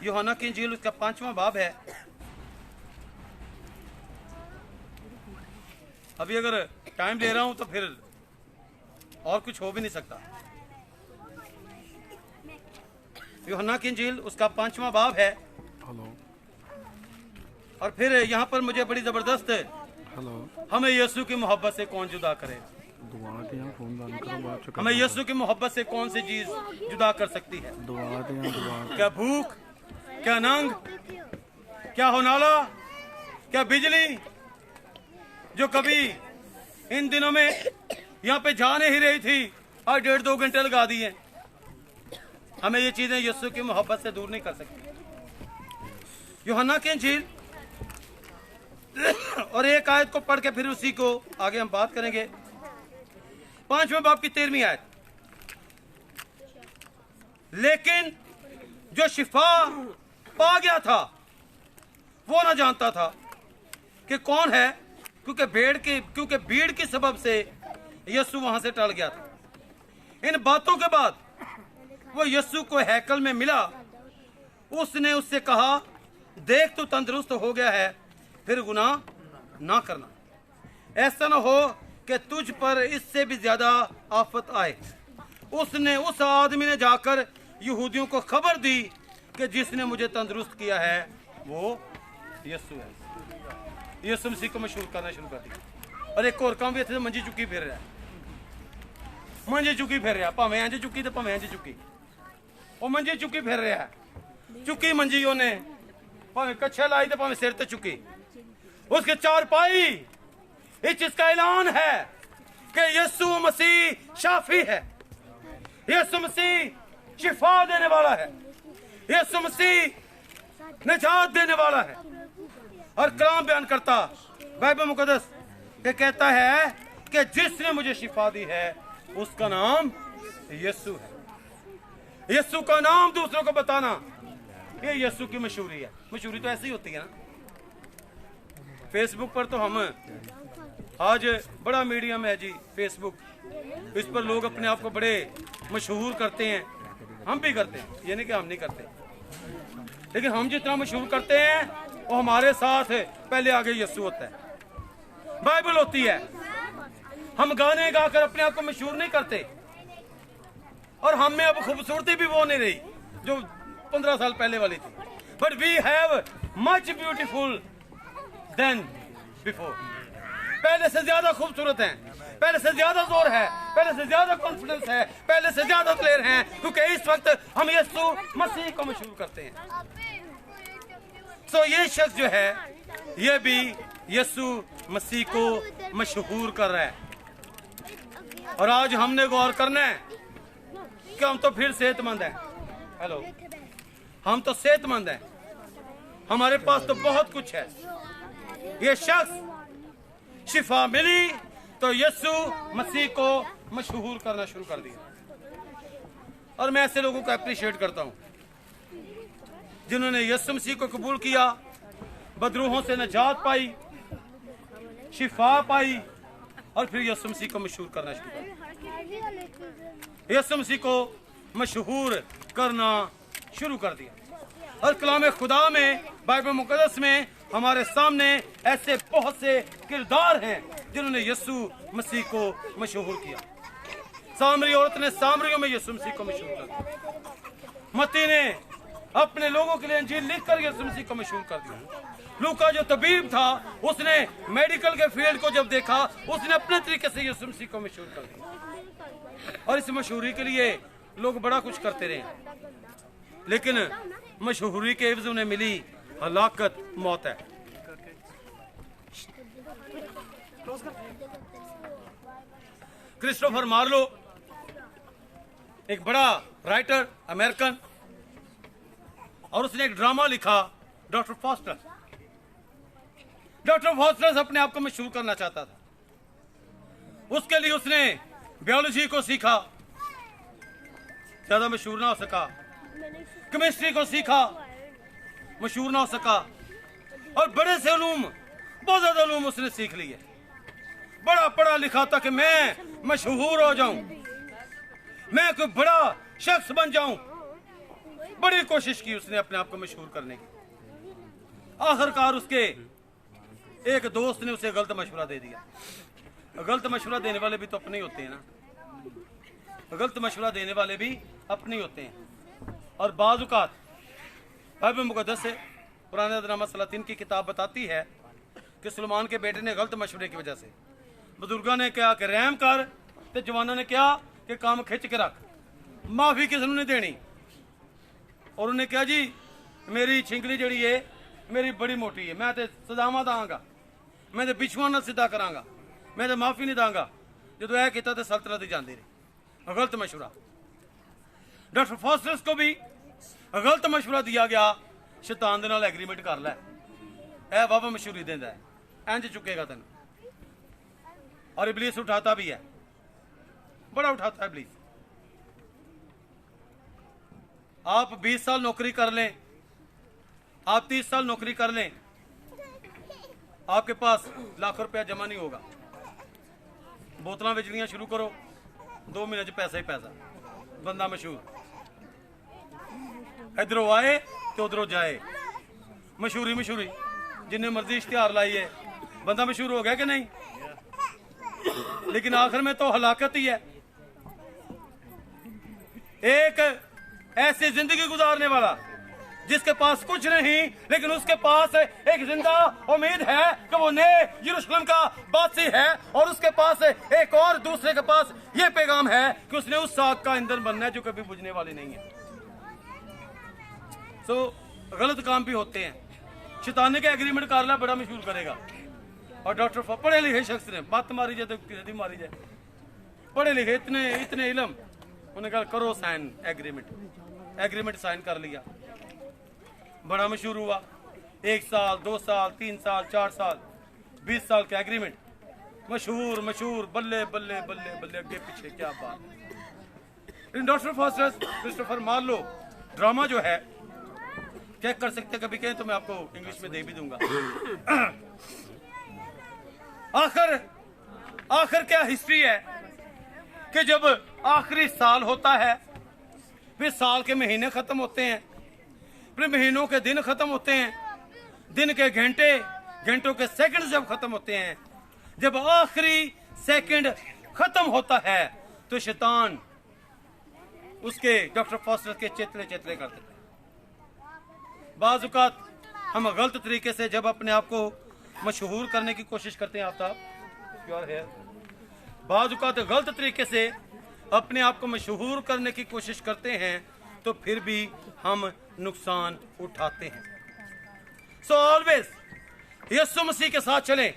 यूहन्ना की इंजील उसका 5वां बाब है। अभी अगर टाइम ले रहा हूं तो फिर और कुछ हो भी नहीं सकता। यूहन्ना की इंजील उसका 5वां बाब है। और फिर यहाँ पर मुझे बड़ी जबरदस्त, हमें यीशु की मोहब्बत से कौन जुदा करे? हमें यीशु की मोहब्बत से कौन सी चीज जुदा कर सकती है? क्या भूख, क्या नंग, क्या होनाला, क्या बिजली, जो कभी इन दिनों में यहाँ पे जा नहीं रही थी, आज 1.5-2 घंटे लगा दिए। हमें ये चीजें यीशु की मोहब्बत से दूर नहीं कर सकती। यूहन्ना की इंजील और एक आयत को पढ़ के फिर उसी को आगे हम बात करेंगे। 5वें बाब की 13वीं आयत। लेकिन जो शिफा पा गया था वो ना जानता था कि कौन है, क्योंकि भीड़ की सबब से यीशु वहां से टल गया था। इन बातों के बाद वो यीशु को हैकल में मिला, उसने उससे कहा, देख तू तंदुरुस्त हो गया है, फिर गुनाह ना करना, ऐसा ना हो कि तुझ पर इससे भी ज्यादा आफत आए। उसने उस आदमी ने जाकर यहूदियों को खबर दी कि जिसने मुझे तंदुरुस्त किया है वो यीशु है। यीशु मसीह को मशहूर करना शुरू कर दिया। और एक और काम भी इतने मंजी चुकी फिर रहा है, मंजी चुकी फिर रहा, भावें इंज चुकी तो भावें इंज चुकी, वो मंजी चुकी फिर रहा है। चुकी मंजी उन्हें भावें कच्छा लाई तो भावें सिर ते चुकी। उसके चार पाई इस चीज का ऐलान है कि यीशु मसीह शाफी है, यीशु मसीह शिफा देने वाला है, यीशु मसीह निजात देने वाला है। और कलाम बयान करता बाइबल मुकद्दस के कहता है कि जिसने मुझे शिफा दी है उसका नाम यीशु है। यीशु का नाम दूसरों को बताना, ये यीशु की मशहूरी है। मशहूरी तो ऐसी ही होती है ना। फेसबुक पर तो हम आज बड़ा मीडियम है जी फेसबुक, इस पर लोग अपने आप को बड़े मशहूर करते हैं, हम भी करते हैं, ये नहीं कि हम नहीं करते, लेकिन हम जितना मशहूर करते हैं वो हमारे साथ पहले आगे यीशु होता है, बाइबल होती है। हम गाने गाकर अपने आप को मशहूर नहीं करते, और हम में अब खूबसूरती भी वो नहीं रही जो 15 साल पहले वाली थी, but we have much beautiful than before. पहले से ज्यादा खूबसूरत हैं, पहले से ज्यादा जोर है, पहले से ज्यादा कॉन्फिडेंस है, पहले से ज्यादा क्लियर हैं, क्योंकि इस वक्त हम यीशु मसीह को मशहूर करते हैं। तो ये शख्स जो है ये भी यीशु मसीह को मशहूर कर रहा है। और आज हमने गौर करना है कि हम तो फिर सेहतमंद हैं। हेलो, हम तो सेहतमंद हैं, हमारे पास तो बहुत कुछ है। ये शख्स शिफा मिली तो यीशु मसीह को मशहूर करना शुरू कर दिया। और मैं ऐसे लोगों को अप्रिशिएट करता हूं जिन्होंने यीशु मसीह को कबूल किया, बदरूहों से निजात पाई, शिफा पाई, और फिर यीशु मसीह को मशहूर करना शुरू कर, यीशु मसीह को मशहूर करना शुरू कर दिया। और कलाम खुदा में, बाइबल मुकद्दस में हमारे सामने ऐसे बहुत से किरदार हैं जिन्होंने यीशु मसीह को मशहूर किया। सामरी औरत ने सामरियों में यीशु मसीह को मशहूर कर दिया। मत्ती ने अपने लोगों के लिए इंजील लिखकर यीशु मसीह को मशहूर कर दिया। लूका जो तबीब था, उसने मेडिकल के फील्ड को जब देखा, उसने अपने तरीके से यीशु मसीह को मशहूर कर दिया। और इस मशहूरी के लिए लोग बड़ा कुछ करते रहे, लेकिन मशहूरी के एवज उन्हें मिली हलाकत, मौत है। क्रिस्टोफर मार्लो एक बड़ा राइटर अमेरिकन, और उसने एक ड्रामा लिखा डॉक्टर फॉस्टर। डॉक्टर फॉस्टर अपने आप को मशहूर करना चाहता था, उसके लिए उसने बायोलॉजी को सीखा, ज्यादा मशहूर ना हो सका, केमिस्ट्री को सीखा, मशहूर ना हो सका, और बड़े से उलूम, बहुत ज्यादा उलूम उसने सीख लिए, बड़ा पढ़ा लिखा था कि मैं मशहूर हो जाऊं, मैं कोई बड़ा शख्स बन जाऊं। बड़ी कोशिश की उसने अपने आप को मशहूर करने की। आखिरकार उसके एक दोस्त ने उसे गलत मशवरा दे दिया। गलत मशवरा देने वाले भी तो अपने ही होते हैं ना, गलत मशवरा देने वाले भी अपने ही होते हैं। और बाज़ औक़ात बाइबल मुक़द्दस से पुराने नामा सलातीन की किताब बताती है कि सुलेमान के बेटे ने गलत मशवरे की वजह से, बुजुर्गों ने कहा कि रहम कर, तो जवानों ने कहा कि काम खिंच के रख, माफी किसी ने नहीं देनी। और उन्हें कहा जी मेरी छिंगली जड़ी है मेरी बड़ी मोटी है, मैं तो सजावा दांगा, मैं तो बिछुआ ना सीधा करांगा, मैं तो माफी नहीं दांगा। जो यह किया तो सल्तनत ही जाती रही। गलत मशवरा। डॉक्टर फॉस्टर्स को भी गलत मशवरा दिया गया, शैतान दे नाल एग्रीमेंट कर लै, ए बाबा मशहूरी देंदा है, इंज चुकेगा तेन। और इबलीस उठाता भी है, बड़ा उठाता है इबलीस। आप 20 साल नौकरी कर लें, आप 30 साल नौकरी कर लें, आपके पास लाखों रुपया जमा नहीं होगा। बोतलां बेचनियां शुरू करो, 2 महीने च पैसा ही पैसा, बंदा मशहूर। इधरों आए तो उधरों जाए। मशहूरी मशहूरी जिन्हें मर्जी इश्तिहार लाई है, बंदा मशहूर हो गया कि नहीं, लेकिन आखिर में तो हलाकत ही है। एक ऐसी जिंदगी गुजारने वाला जिसके पास कुछ नहीं, लेकिन उसके पास एक जिंदा उम्मीद है कि वो नए यरूशलेम का बासी है, और उसके पास एक और दूसरे के पास ये पैगाम है कि उसने उस आग का ईंधन बनना है जो कभी बुझने वाली नहीं है। गलत काम भी होते हैं। शैतान के एग्रीमेंट कर ला, बड़ा मशहूर करेगा। और डॉक्टर पढ़े लिखे शख्स ने बात मारी जाए तो किसी मारी जाए, पढ़े लिखे इतने इलम, उन्हें कहा करो साइन एग्रीमेंट साइन कर लिया, बड़ा मशहूर हुआ। 1 साल 2 साल 3 साल 4 साल 20 साल का एग्रीमेंट, मशहूर बल्ले बल्ले बल्ले बल्ले, अगे पीछे क्या बात। Doctor Faustus Christopher Marlowe drama जो है चेक कर सकते, कभी कहें तो मैं आपको इंग्लिश में दे भी दूंगा। आखिर क्या हिस्ट्री है कि जब आखिरी साल होता है, फिर साल के महीने खत्म होते हैं, फिर महीनों के दिन खत्म होते हैं, दिन के घंटों के सेकंड जब खत्म होते हैं, जब आखिरी सेकंड खत्म होता है तो शैतान उसके डॉक्टर फॉस्टर के चेतले कर देता है। बाज़ औक़ात हम गलत तरीके से जब अपने आप को मशहूर करने की कोशिश करते हैं, बाज़ औक़ात गलत तरीके से अपने आप को मशहूर करने की कोशिश करते हैं तो फिर भी हम नुकसान उठाते हैं। सो ऑलवेज यीशु मसीह के साथ चलें,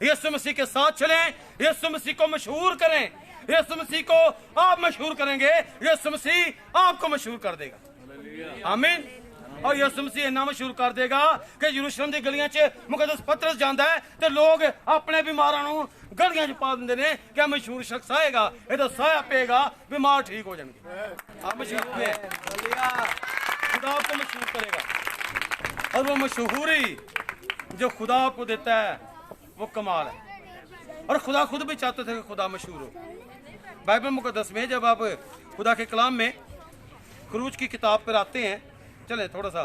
यीशु मसीह के साथ चलें, यीशु मसीह को मशहूर करें। यीशु मसीह को आप मशहूर करेंगे, यीशु मसीह आपको मशहूर कर देगा। आमीन। और यीशु मसीह इन्ना मशहूर कर देगा कि यरूशलेम दी गलियां च मुकद्दस पतरस जांदा है ते लोग अपने बीमारां नूं गलियां च पा दिंदे ने कि मशहूर शख्स आएगा, इहदा साया पेगा, बीमार ठीक हो जाएंगे। आप मशहूर है, खुदा आपको मशहूर करेगा। और वो मशहूरी जो खुदा आपको देता है वो कमाल है। और खुदा खुद भी चाहते थे कि खुदा मशहूर हो। बाइबल मुकद्दस में जब आप खुदा के कलाम में खरूज की किताब पर आते हैं, चले थोड़ा सा,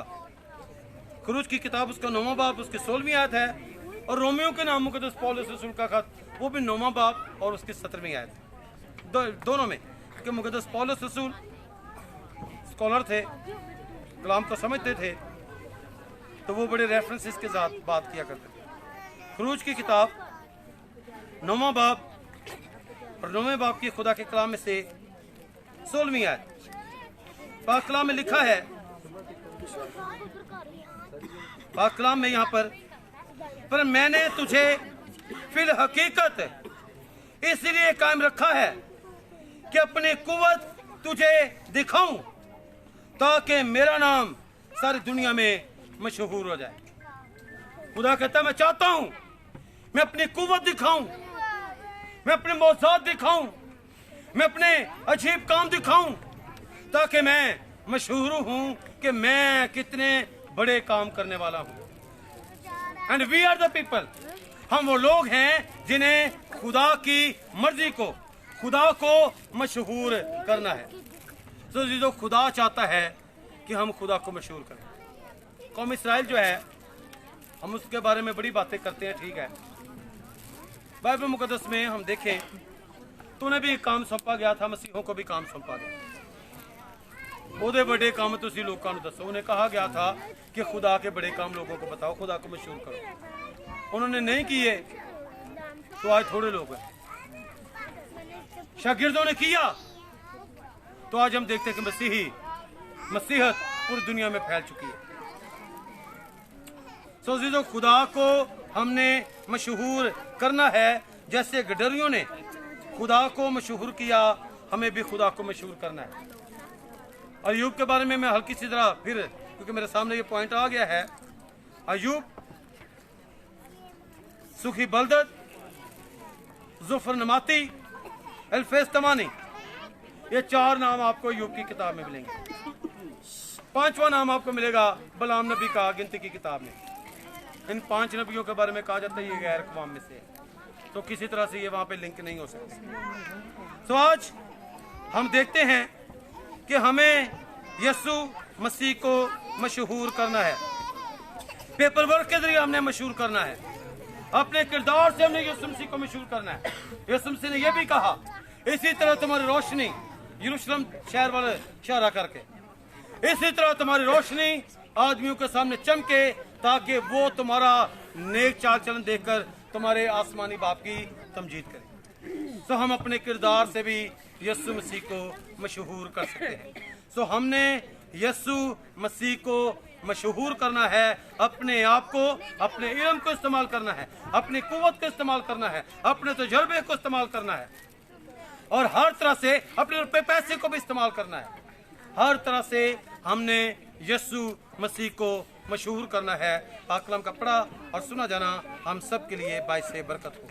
खरूज की किताब उसका 9वां बाब उसकी 16वीं आयत है, और रोमियो के नाम मुकद्दस पौलुस रसूल का खत वो भी 9वां बाब और उसकी 17वीं आयत, दोनों में। कि मुकद्दस पौलुस रसूल स्कॉलर थे, कलाम को समझते थे, तो वो बड़े रेफरेंसेस के साथ बात किया करते थे। खरूज की किताब 9वां बाब और 9वें बाब की खुदा के कलाम में से 16वीं आयत, पाक कलाम में लिखा है, पाक कलाम में यहाँ पर मैंने तुझे फिल हकीकत इसलिए कायम रखा है कि अपनी कुव्वत तुझे दिखाऊं ताकि मेरा नाम सारी दुनिया में मशहूर हो जाए। खुदा कहता मैं चाहता हूं मैं अपनी कुव्वत दिखाऊं, मैं अपने मौजूद दिखाऊं, मैं अपने अजीब काम दिखाऊं, ताकि मैं मशहूर हूं कि मैं कितने बड़े काम करने वाला हूं। And we are the people, हम वो लोग हैं जिन्हें खुदा की मर्जी को, खुदा को मशहूर करना है। तो जो खुदा चाहता है कि हम खुदा को मशहूर करें। कौम इसराइल जो है, हम उसके बारे में बड़ी बातें करते हैं, ठीक है। बाइबल मुकद्दस में हम देखें तो उन्हें भी काम सौंपा गया था, मसीहों को भी काम सौंपा गया। ओदे बड़े काम तुसी लोगों को दसो, उन्हें कहा गया था कि खुदा के बड़े काम लोगों को बताओ, खुदा को मशहूर करो। उन्होंने नहीं किए तो आज थोड़े लोग हैं। शागिर्दों ने किया तो आज हम देखते हैं कि मसीहत पूरी दुनिया में फैल चुकी है। तो खुदा को हमने मशहूर करना है, जैसे गडरियों ने खुदा को मशहूर किया, हमें भी खुदा को मशहूर करना है। अय्यूब के बारे में मैं हल्की सी तरह फिर, क्योंकि मेरे सामने ये पॉइंट आ गया है, अय्यूब, सुखी बलदत, जुफर नमाती, अल्फेस तमानी, ये 4 नाम आपको अय्यूब की किताब में मिलेंगे। 5वां नाम आपको मिलेगा बलाम नबी का गिनती की किताब में। इन 5 नबियों के बारे में कहा जाता है ये गैर कवाम में से, तो किसी तरह से ये वहां पे लिंक नहीं हो सकते। तो आज हम देखते हैं कि हमें यीशु मसीह को मशहूर करना है। पेपर वर्क के जरिए हमने मशहूर करना है। अपने किरदार से हमने यीशु मसीह को मशहूर करना है। यीशु मसीह ने यह भी कहा, इसी तरह तुम्हारी रोशनी यरूशलेम शहर वाले शहरा करके, इसी तरह तुम्हारी रोशनी आदमियों के सामने चमके, ताकि वो तुम्हारा नेक चाल चलन देखकर तुम्हारे आसमानी बाप की तमजीद करें। सो हम अपने किरदार से भी यीशु मसीह को मशहूर कर सकते हैं। सो हमने यीशु मसीह को मशहूर करना है। अपने आप को, अपने इल्म को इस्तेमाल करना है, अपनी कुव्वत को इस्तेमाल करना है, अपने तजुर्बे को इस्तेमाल करना है, और हर तरह से अपने पैसे को भी इस्तेमाल करना है। हर तरह से हमने यीशु मसीह को मशहूर करना है। पाकलाम का पढ़ा और सुना जाना हम सब के लिए बाइस बरकत हो।